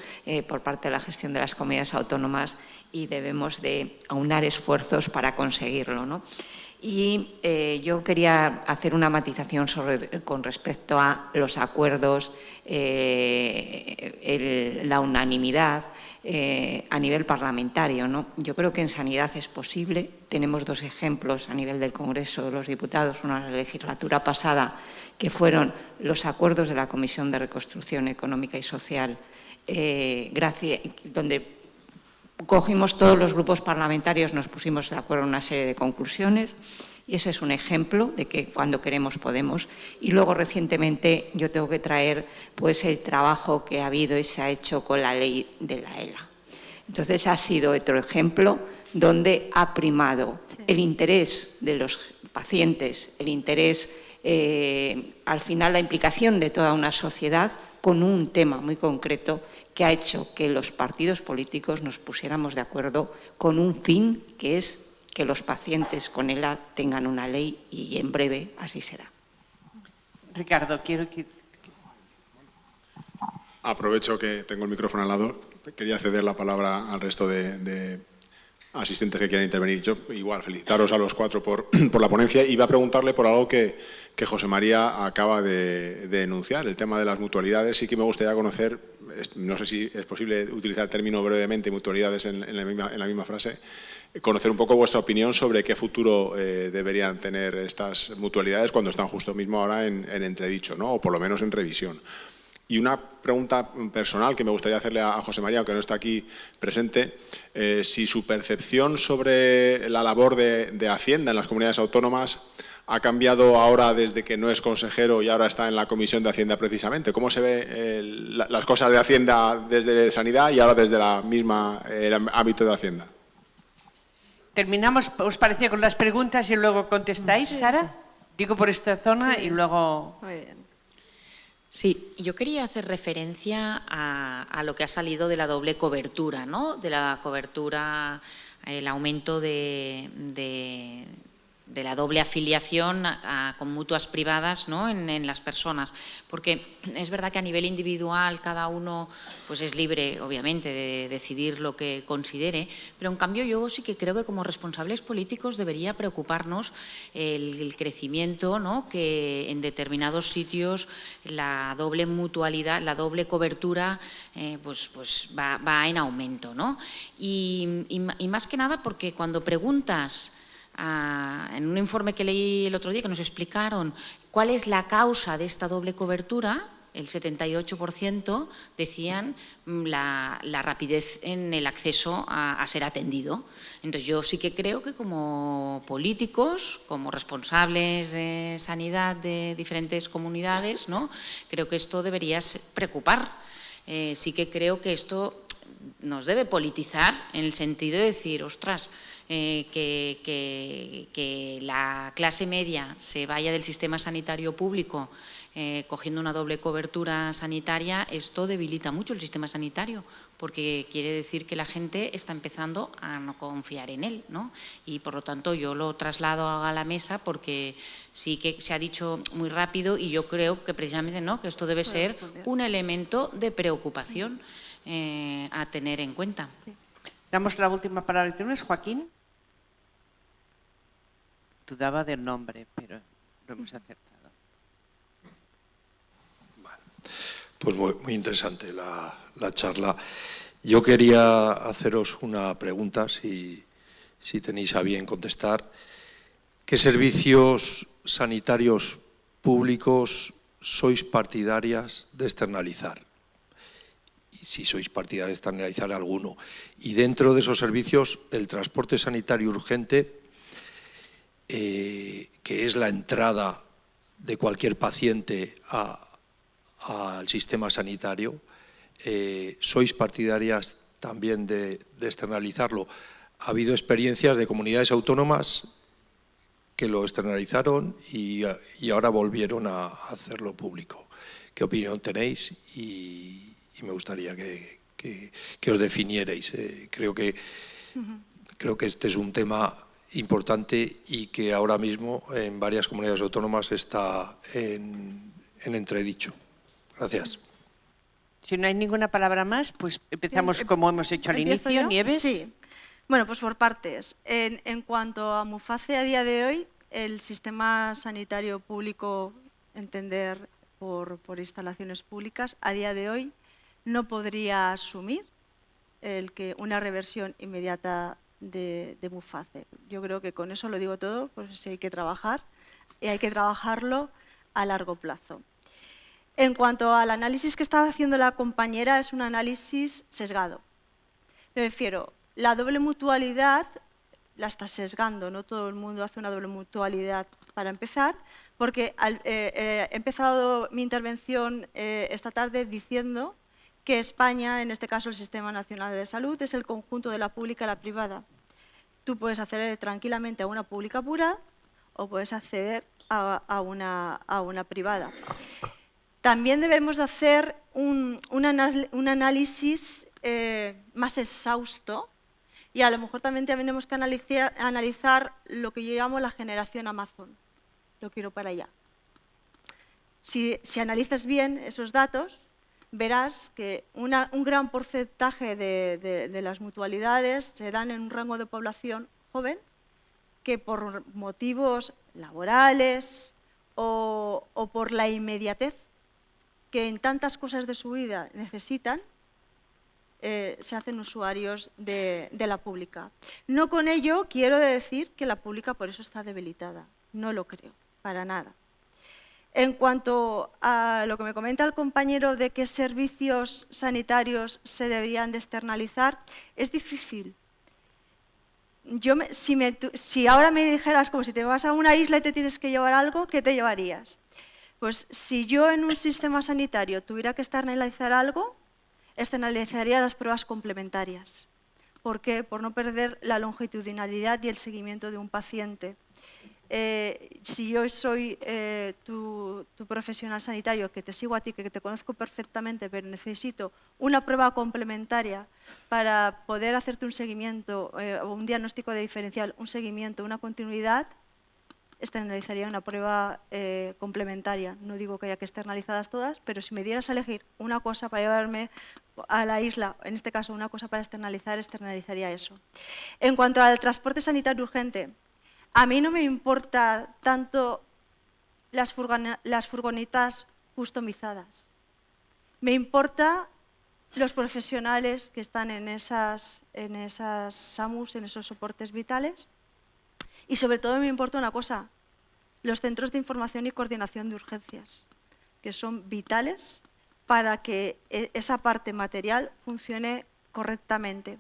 por parte de la gestión de las comunidades autónomas y debemos de aunar esfuerzos para conseguirlo, ¿no? Y yo quería hacer una matización con respecto a los acuerdos, la unanimidad a nivel parlamentario, ¿no? Yo creo que en sanidad es posible. Tenemos 2 ejemplos a nivel del Congreso de los Diputados, una en la legislatura pasada, que fueron los acuerdos de la Comisión de Reconstrucción Económica y Social, donde cogimos todos los grupos parlamentarios, nos pusimos de acuerdo en una serie de conclusiones y ese es un ejemplo de que cuando queremos podemos. Y luego recientemente yo tengo que traer pues el trabajo que ha habido y se ha hecho con la ley de la ELA. Entonces ha sido otro ejemplo donde ha primado el interés de los pacientes, el interés, al final la implicación de toda una sociedad con un tema muy concreto que ha hecho que los partidos políticos nos pusiéramos de acuerdo con un fin, que es que los pacientes con ELA tengan una ley, y en breve así será. Ricardo, quiero que... Aprovecho que tengo el micrófono al lado. Quería ceder la palabra al resto de asistentes que quieran intervenir. Yo, igual, felicitaros a los cuatro por la ponencia. Iba a preguntarle por algo que José María acaba de enunciar, el tema de las mutualidades. Sí que me gustaría conocer, no sé si es posible utilizar el término brevemente, mutualidades en la misma frase, conocer un poco vuestra opinión sobre qué futuro deberían tener estas mutualidades cuando están justo mismo ahora en entredicho, ¿no? O por lo menos en revisión. Y una pregunta personal que me gustaría hacerle a José María, aunque no está aquí presente, si su percepción sobre la labor de Hacienda en las comunidades autónomas ha cambiado ahora desde que no es consejero y ahora está en la Comisión de Hacienda precisamente. ¿Cómo se ve las cosas de Hacienda desde Sanidad y ahora desde el ámbito de Hacienda? Terminamos, ¿os parece, con las preguntas y luego contestáis, Sara? Digo por esta zona y luego... Muy bien. Sí, yo quería hacer referencia a lo que ha salido de la doble cobertura, ¿no? De la cobertura, el aumento de la doble afiliación con mutuas privadas, ¿no? en las personas, porque es verdad que a nivel individual cada uno pues es libre, obviamente, de decidir lo que considere, pero en cambio yo sí que creo que como responsables políticos debería preocuparnos el crecimiento, ¿no? Que en determinados sitios la doble mutualidad, la doble cobertura pues va en aumento, ¿no? Y más que nada porque cuando preguntas en un informe que leí el otro día que nos explicaron cuál es la causa de esta doble cobertura, el 78% decían la rapidez en el acceso a ser atendido. Entonces yo sí que creo que como políticos, como responsables de sanidad de diferentes comunidades, ¿no? Creo que esto debería preocupar. Sí que creo que esto nos debe politizar en el sentido de decir, ostras, que la clase media se vaya del sistema sanitario público cogiendo una doble cobertura sanitaria, esto debilita mucho el sistema sanitario, porque quiere decir que la gente está empezando a no confiar en él, ¿no? Y por lo tanto yo lo traslado a la mesa porque sí que se ha dicho muy rápido y yo creo que precisamente no, que esto debe ser un elemento de preocupación a tener en cuenta. Damos la última palabra. ¿Tienes, Joaquín? Dudaba del nombre, pero lo hemos acertado. Bueno, pues muy interesante la charla. Yo quería haceros una pregunta, si tenéis a bien contestar. ¿Qué servicios sanitarios públicos sois partidarias de externalizar? Y si sois partidarias de externalizar alguno. Y dentro de esos servicios, el transporte sanitario urgente, que es la entrada de cualquier paciente al sistema sanitario, ¿sois partidarias también de externalizarlo? Ha habido experiencias de comunidades autónomas que lo externalizaron y ahora volvieron a hacerlo público. ¿Qué opinión tenéis? Y me gustaría que os definierais. Creo que este es un tema importante y que ahora mismo en varias comunidades autónomas está en entredicho. Gracias. Si no hay ninguna palabra más, pues empezamos como hemos hecho al inicio. ¿Yo? Nieves. Sí. Bueno, pues por partes. En cuanto a MUFACE, a día de hoy, el sistema sanitario público, entender por instalaciones públicas, a día de hoy no podría asumir una reversión inmediata de MUFACE. Yo creo que con eso lo digo todo, pues sí hay que trabajar y hay que trabajarlo a largo plazo. En cuanto al análisis que estaba haciendo la compañera, es un análisis sesgado. Me refiero, la doble mutualidad la está sesgando, no todo el mundo hace una doble mutualidad para empezar, porque he empezado mi intervención esta tarde diciendo que España, en este caso el Sistema Nacional de Salud, es el conjunto de la pública y la privada. Tú puedes acceder tranquilamente a una pública pura o puedes acceder a una privada. También debemos de hacer un análisis más exhausto y a lo mejor también tenemos que analizar lo que yo llamo la generación Amazon. Lo quiero para allá. Si analizas bien esos datos, verás que un gran porcentaje de las mutualidades se dan en un rango de población joven que por motivos laborales o por la inmediatez que en tantas cosas de su vida necesitan, se hacen usuarios de la pública. No con ello quiero decir que la pública por eso está debilitada, no lo creo, para nada. En cuanto a lo que me comenta el compañero de qué servicios sanitarios se deberían de externalizar, es difícil. Si ahora me dijeras como si te vas a una isla y te tienes que llevar algo, ¿qué te llevarías? Pues si yo en un sistema sanitario tuviera que externalizar algo, externalizaría las pruebas complementarias. ¿Por qué? Por no perder la longitudinalidad y el seguimiento de un paciente. Si yo soy tu profesional sanitario, que te sigo a ti, que te conozco perfectamente, pero necesito una prueba complementaria para poder hacerte un seguimiento, o un diagnóstico de diferencial, un seguimiento, una continuidad, externalizaría una prueba complementaria. No digo que haya que externalizadas todas, pero si me dieras a elegir una cosa para llevarme a la isla, en este caso una cosa para externalizar, externalizaría eso. En cuanto al transporte sanitario urgente, a mí no me importa tanto las furgonetas customizadas. Me importa los profesionales que están en esas SAMUs, en esos soportes vitales. Y sobre todo me importa una cosa, los centros de información y coordinación de urgencias, que son vitales para que esa parte material funcione correctamente.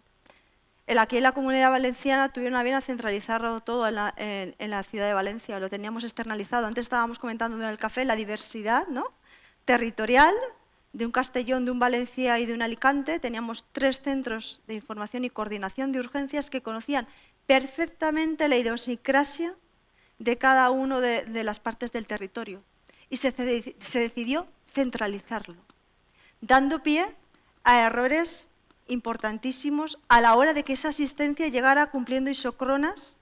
Aquí en la Comunidad Valenciana tuvieron a bien a centralizarlo todo en la ciudad de Valencia, lo teníamos externalizado. Antes estábamos comentando en el café la diversidad, ¿no?, territorial, de un Castellón, de un Valencia y de un Alicante. Teníamos 3 centros de información y coordinación de urgencias que conocían perfectamente la idiosincrasia de cada una de las partes del territorio. Y se decidió centralizarlo, dando pie a errores importantísimos a la hora de que esa asistencia llegara cumpliendo isócronas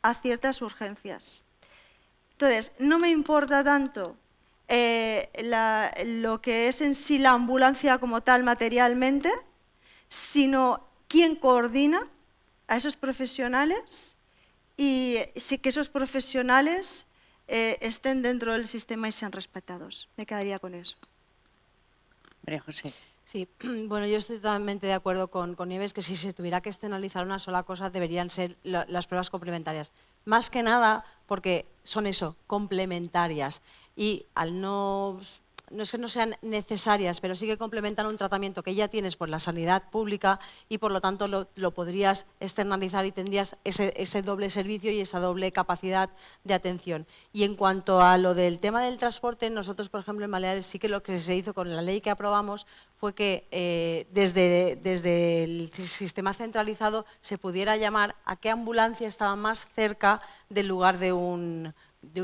a ciertas urgencias. Entonces, no me importa tanto lo que es en sí la ambulancia como tal materialmente, sino quién coordina a esos profesionales y que esos profesionales estén dentro del sistema y sean respetados. Me quedaría con eso. María José. Sí, bueno, yo estoy totalmente de acuerdo con Nieves que si se tuviera que externalizar una sola cosa deberían ser las pruebas complementarias. Más que nada porque son eso, complementarias. Y al no es que no sean necesarias, pero sí que complementan un tratamiento que ya tienes por la sanidad pública y por lo tanto lo podrías externalizar y tendrías ese doble servicio y esa doble capacidad de atención. Y en cuanto a lo del tema del transporte, nosotros, por ejemplo, en Baleares sí que lo que se hizo con la ley que aprobamos fue que desde el sistema centralizado se pudiera llamar a qué ambulancia estaba más cerca del lugar de un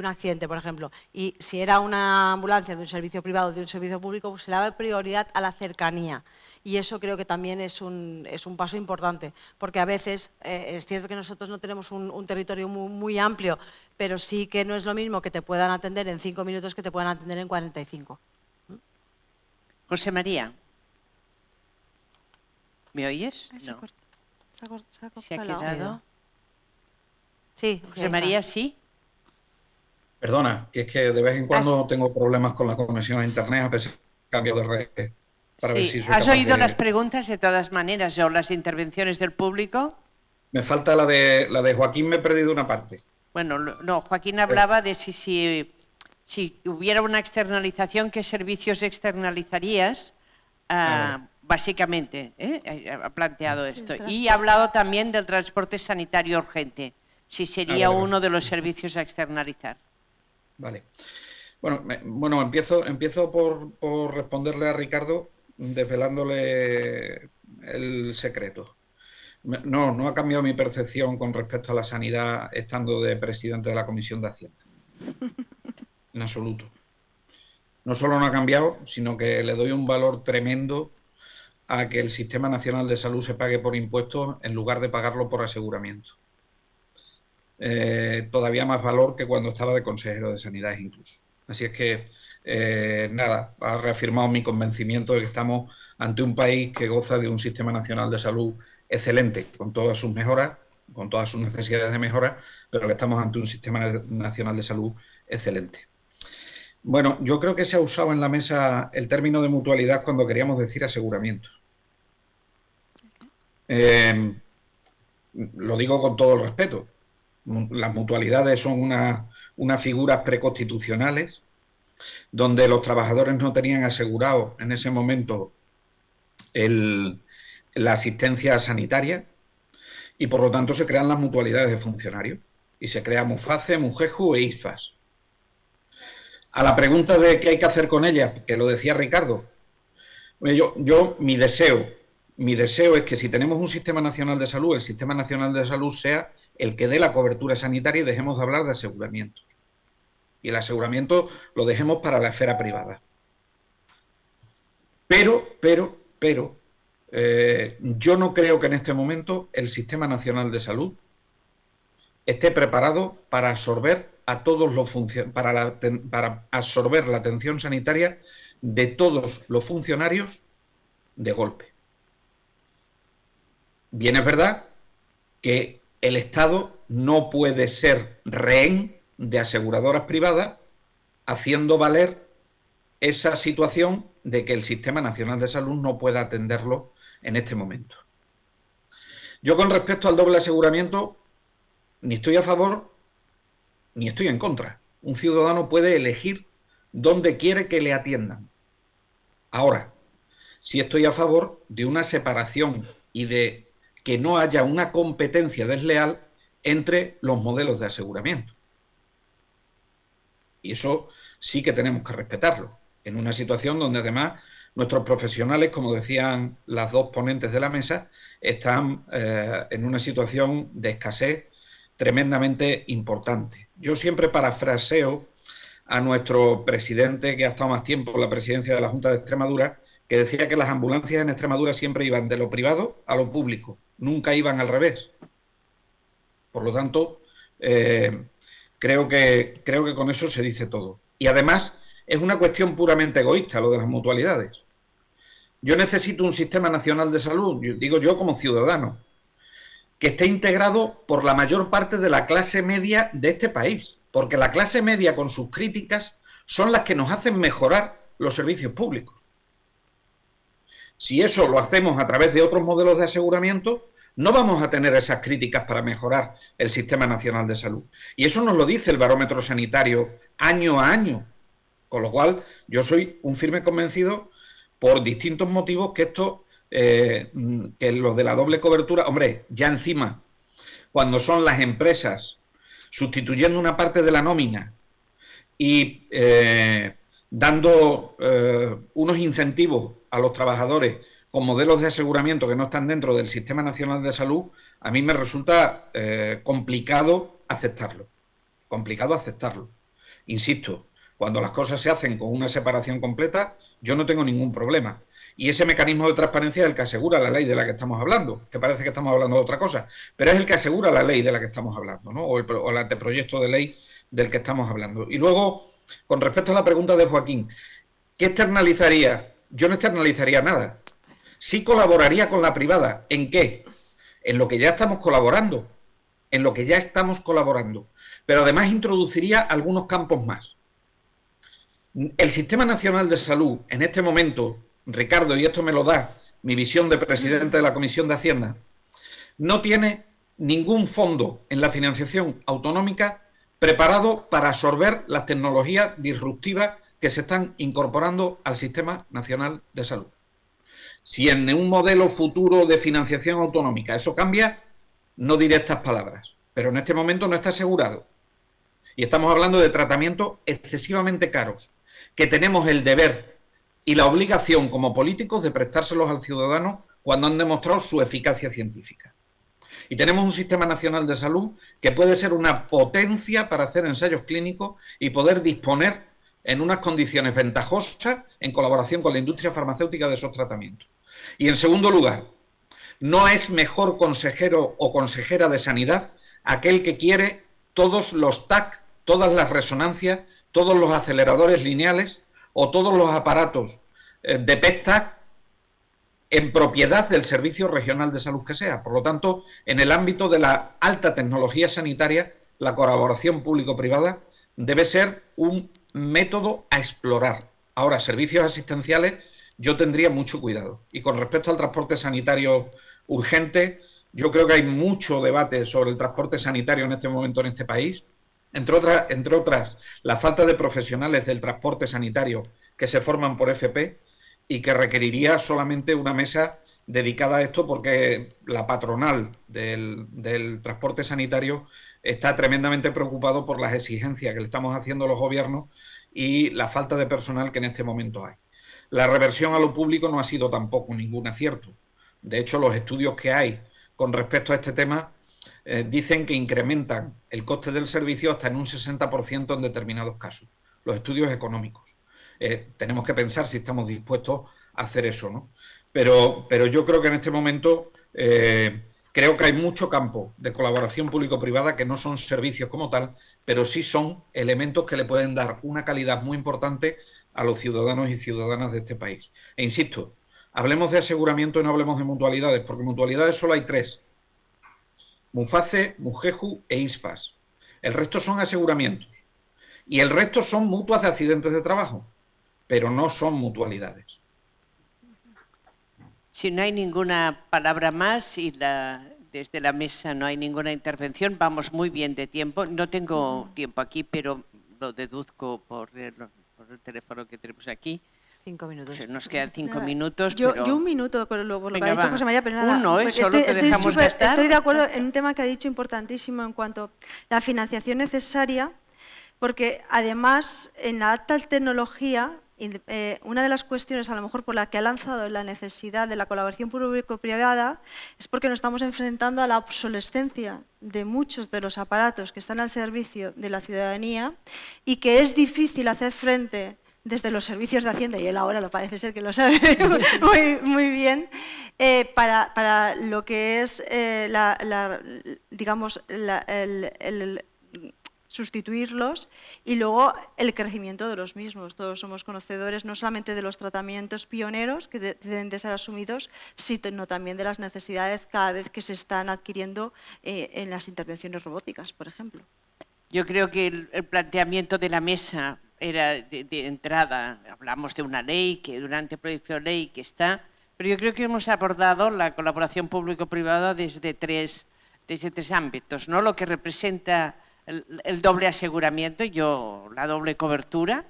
accidente, por ejemplo. Y si era una ambulancia de un servicio privado o de un servicio público, pues se daba prioridad a la cercanía. Y eso creo que también es un paso importante, porque a veces es cierto que nosotros no tenemos un territorio muy amplio, pero sí que no es lo mismo que te puedan atender en 5 minutos que te puedan atender en 45. José María. ¿Me oyes? No. ¿Se ha quedado? Sí. José María, sí. Perdona, que es que de vez en cuando tengo problemas con la conexión a internet, a pesar de cambio de red. Para ver si soy ¿Has capaz oído de... las preguntas de todas maneras o las intervenciones del público? Me falta la de Joaquín, me he perdido una parte. Bueno, no, Joaquín hablaba de si hubiera una externalización, ¿qué servicios externalizarías? Básicamente, ha planteado esto. Y ha hablado también del transporte sanitario urgente, si sería uno de los servicios a externalizar. Vale. Bueno, empiezo por responderle a Ricardo, desvelándole el secreto. No ha cambiado mi percepción con respecto a la sanidad estando de presidente de la Comisión de Hacienda. En absoluto. no solo no ha cambiado, sino que le doy un valor tremendo a que el Sistema Nacional de Salud se pague por impuestos en lugar de pagarlo por aseguramiento. Todavía más valor que cuando estaba de consejero de Sanidad incluso. Así es que, nada, ha reafirmado mi convencimiento de que estamos ante un país que goza de un Sistema Nacional de Salud excelente, con todas sus mejoras, con todas sus necesidades de mejora, pero que estamos ante un Sistema Nacional de Salud excelente. Bueno, yo creo que se ha usado en la mesa el término de mutualidad cuando queríamos decir aseguramiento. Lo digo con todo el respeto. Las mutualidades son unas figuras preconstitucionales donde los trabajadores no tenían asegurado en ese momento la asistencia sanitaria y por lo tanto se crean las mutualidades de funcionarios y se crea MUFACE, MUGEJU e IFAS. A la pregunta de qué hay que hacer con ellas, que lo decía Ricardo, mi deseo es que si tenemos un Sistema Nacional de Salud, el Sistema Nacional de Salud sea el que dé la cobertura sanitaria y dejemos de hablar de aseguramiento. Y el aseguramiento lo dejemos para la esfera privada. Pero, yo no creo que en este momento el Sistema Nacional de Salud esté preparado para absorber a todos los para absorber la atención sanitaria de todos los funcionarios de golpe. Bien es verdad que el Estado no puede ser rehén de aseguradoras privadas haciendo valer esa situación de que el Sistema Nacional de Salud no pueda atenderlo en este momento. Yo con respecto al doble aseguramiento ni estoy a favor ni estoy en contra. Un ciudadano puede elegir dónde quiere que le atiendan. Ahora, sí estoy a favor de una separación y de que no haya una competencia desleal entre los modelos de aseguramiento. Y eso sí que tenemos que respetarlo, en una situación donde además nuestros profesionales, como decían las dos ponentes de la mesa, están en una situación de escasez tremendamente importante. Yo siempre parafraseo a nuestro presidente, que ha estado más tiempo en la presidencia de la Junta de Extremadura, que decía que las ambulancias en Extremadura siempre iban de lo privado a lo público, nunca iban al revés. Por lo tanto, creo que con eso se dice todo. Y además es una cuestión puramente egoísta lo de las mutualidades. Yo necesito un Sistema Nacional de Salud, digo yo como ciudadano, que esté integrado por la mayor parte de la clase media de este país, porque la clase media con sus críticas son las que nos hacen mejorar los servicios públicos. Si eso lo hacemos a través de otros modelos de aseguramiento, no vamos a tener esas críticas para mejorar el Sistema Nacional de Salud. Y eso nos lo dice el barómetro sanitario año a año. Con lo cual, yo soy un firme convencido, por distintos motivos, que esto, que lo de la doble cobertura, hombre, ya encima, cuando son las empresas sustituyendo una parte de la nómina y dando unos incentivos a los trabajadores con modelos de aseguramiento que no están dentro del Sistema Nacional de Salud, a mí me resulta complicado aceptarlo. Complicado aceptarlo. Insisto, cuando las cosas se hacen con una separación completa, yo no tengo ningún problema. Y ese mecanismo de transparencia es el que asegura la ley de la que estamos hablando, que parece que estamos hablando de otra cosa, pero es el que asegura la ley de la que estamos hablando, ¿no? O el anteproyecto de ley del que estamos hablando. Y luego, con respecto a la pregunta de Joaquín, ¿qué externalizaría? Yo no externalizaría nada. Sí colaboraría con la privada. ¿En qué? En lo que ya estamos colaborando. En lo que ya estamos colaborando. Pero además introduciría algunos campos más. El Sistema Nacional de Salud, en este momento, Ricardo, y esto me lo da mi visión de presidente de la Comisión de Hacienda, no tiene ningún fondo en la financiación autonómica preparado para absorber las tecnologías disruptivas que se están incorporando al Sistema Nacional de Salud. Si en un modelo futuro de financiación autonómica eso cambia, no diré estas palabras, pero en este momento no está asegurado. Y estamos hablando de tratamientos excesivamente caros, que tenemos el deber y la obligación como políticos de prestárselos al ciudadano cuando han demostrado su eficacia científica. Y tenemos un Sistema Nacional de Salud que puede ser una potencia para hacer ensayos clínicos y poder disponer en unas condiciones ventajosas en colaboración con la industria farmacéutica de esos tratamientos. Y en segundo lugar, no es mejor consejero o consejera de sanidad aquel que quiere todos los TAC, todas las resonancias, todos los aceleradores lineales o todos los aparatos de PET-TAC en propiedad del Servicio Regional de Salud que sea. Por lo tanto, en el ámbito de la alta tecnología sanitaria, la colaboración público-privada debe ser un método a explorar. Ahora, servicios asistenciales, yo tendría mucho cuidado. Y con respecto al transporte sanitario urgente, yo creo que hay mucho debate sobre el transporte sanitario en este momento en este país. Entre otras, la falta de profesionales del transporte sanitario que se forman por FP y que requeriría solamente una mesa dedicada a esto porque la patronal del transporte sanitario está tremendamente preocupado por las exigencias que le estamos haciendo a los gobiernos y la falta de personal que en este momento hay. La reversión a lo público no ha sido tampoco ningún acierto. De hecho, los estudios que hay con respecto a este tema dicen que incrementan el coste del servicio hasta en un 60% en determinados casos, los estudios económicos. Tenemos que pensar si estamos dispuestos a hacer eso, ¿no? Pero yo creo que en este momento creo que hay mucho campo de colaboración público-privada que no son servicios como tal, pero sí son elementos que le pueden dar una calidad muy importante a los ciudadanos y ciudadanas de este país. E insisto, hablemos de aseguramiento y no hablemos de mutualidades, porque mutualidades solo hay 3. Muface, Mugeju e ISFAS. El resto son aseguramientos. Y el resto son mutuas de accidentes de trabajo, pero no son mutualidades. Si no hay ninguna palabra más y desde la mesa no hay ninguna intervención, vamos muy bien de tiempo. No tengo tiempo aquí, pero lo deduzco por el teléfono que tenemos aquí. 5 minutos. Nos quedan 5 minutos. Yo pero... un minuto con lo que Venga, ha dicho va. José María, pero nada. Uno, pues solo te dejamos gastar. Estoy de acuerdo en un tema que ha dicho importantísimo en cuanto a la financiación necesaria, porque además en la alta tecnología, una de las cuestiones a lo mejor por la que ha lanzado la necesidad de la colaboración público-privada es porque nos estamos enfrentando a la obsolescencia de muchos de los aparatos que están al servicio de la ciudadanía y que es difícil hacer frente desde los servicios de Hacienda, y él ahora lo parece ser que lo sabe muy bien, para lo que es el sustituirlos y luego el crecimiento de los mismos. Todos somos conocedores no solamente de los tratamientos pioneros que deben de ser asumidos, sino también de las necesidades cada vez que se están adquiriendo en las intervenciones robóticas, por ejemplo. Yo creo que el planteamiento de la mesa era de entrada, hablamos de una ley, que durante el proyecto de ley que está, pero yo creo que hemos abordado la colaboración público-privada desde tres ámbitos, ¿no? Lo que representa el doble aseguramiento, la doble cobertura,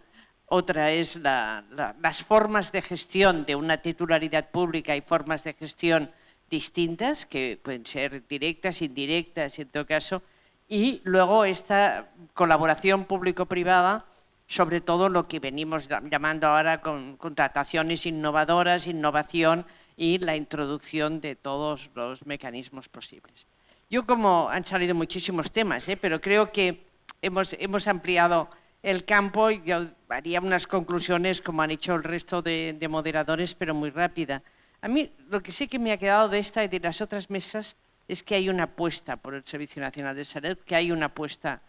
otra es las formas de gestión de una titularidad pública y formas de gestión distintas, que pueden ser directas, indirectas, en todo caso, y luego esta colaboración público-privada, sobre todo lo que venimos llamando ahora con contrataciones innovadoras, innovación y la introducción de todos los mecanismos posibles. Yo, como han salido muchísimos temas, pero creo que hemos ampliado el campo. Yo haría unas conclusiones, como han hecho el resto de moderadores, pero muy rápida. A mí lo que sí que me ha quedado de esta y de las otras mesas es que hay una apuesta por el Servicio Nacional de Salud, que hay una apuesta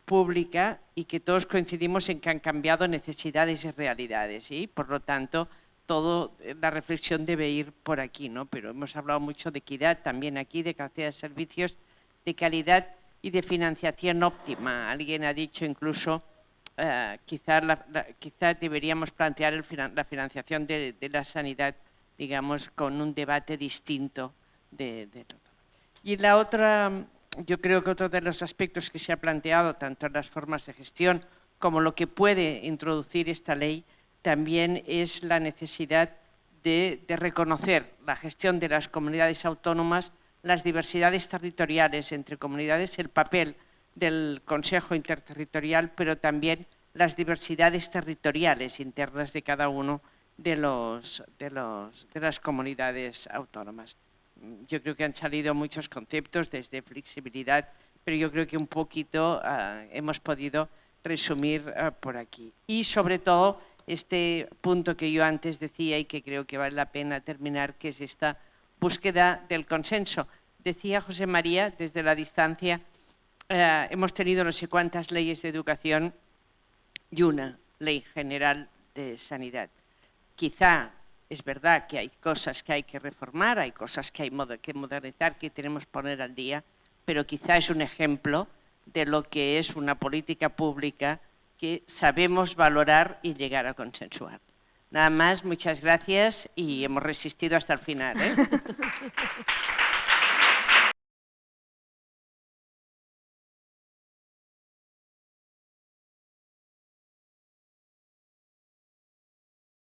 pública y que todos coincidimos en que han cambiado necesidades y realidades. Y, por lo tanto, toda la reflexión debe ir por aquí, ¿no? Pero hemos hablado mucho de equidad también aquí, de cartera de servicios, de calidad y de financiación óptima. Alguien ha dicho incluso, quizá deberíamos plantear la financiación de la sanidad, digamos, con un debate distinto de todo. Y la otra, yo creo que otro de los aspectos que se ha planteado, tanto en las formas de gestión como lo que puede introducir esta ley, también es la necesidad de reconocer la gestión de las comunidades autónomas, las diversidades territoriales entre comunidades, el papel del Consejo Interterritorial, pero también las diversidades territoriales internas de cada uno de las comunidades autónomas. Yo creo que han salido muchos conceptos desde flexibilidad, pero yo creo que un poquito hemos podido resumir por aquí. Y sobre todo este punto que yo antes decía y que creo que vale la pena terminar, que es esta búsqueda del consenso. Decía José María, desde la distancia, hemos tenido no sé cuántas leyes de educación y una ley general de sanidad. Quizá es verdad que hay cosas que hay que reformar, hay cosas que hay que modernizar, que tenemos que poner al día, pero quizá es un ejemplo de lo que es una política pública que sabemos valorar y llegar a consensuar. Nada más, muchas gracias y hemos resistido hasta el final, ¿eh?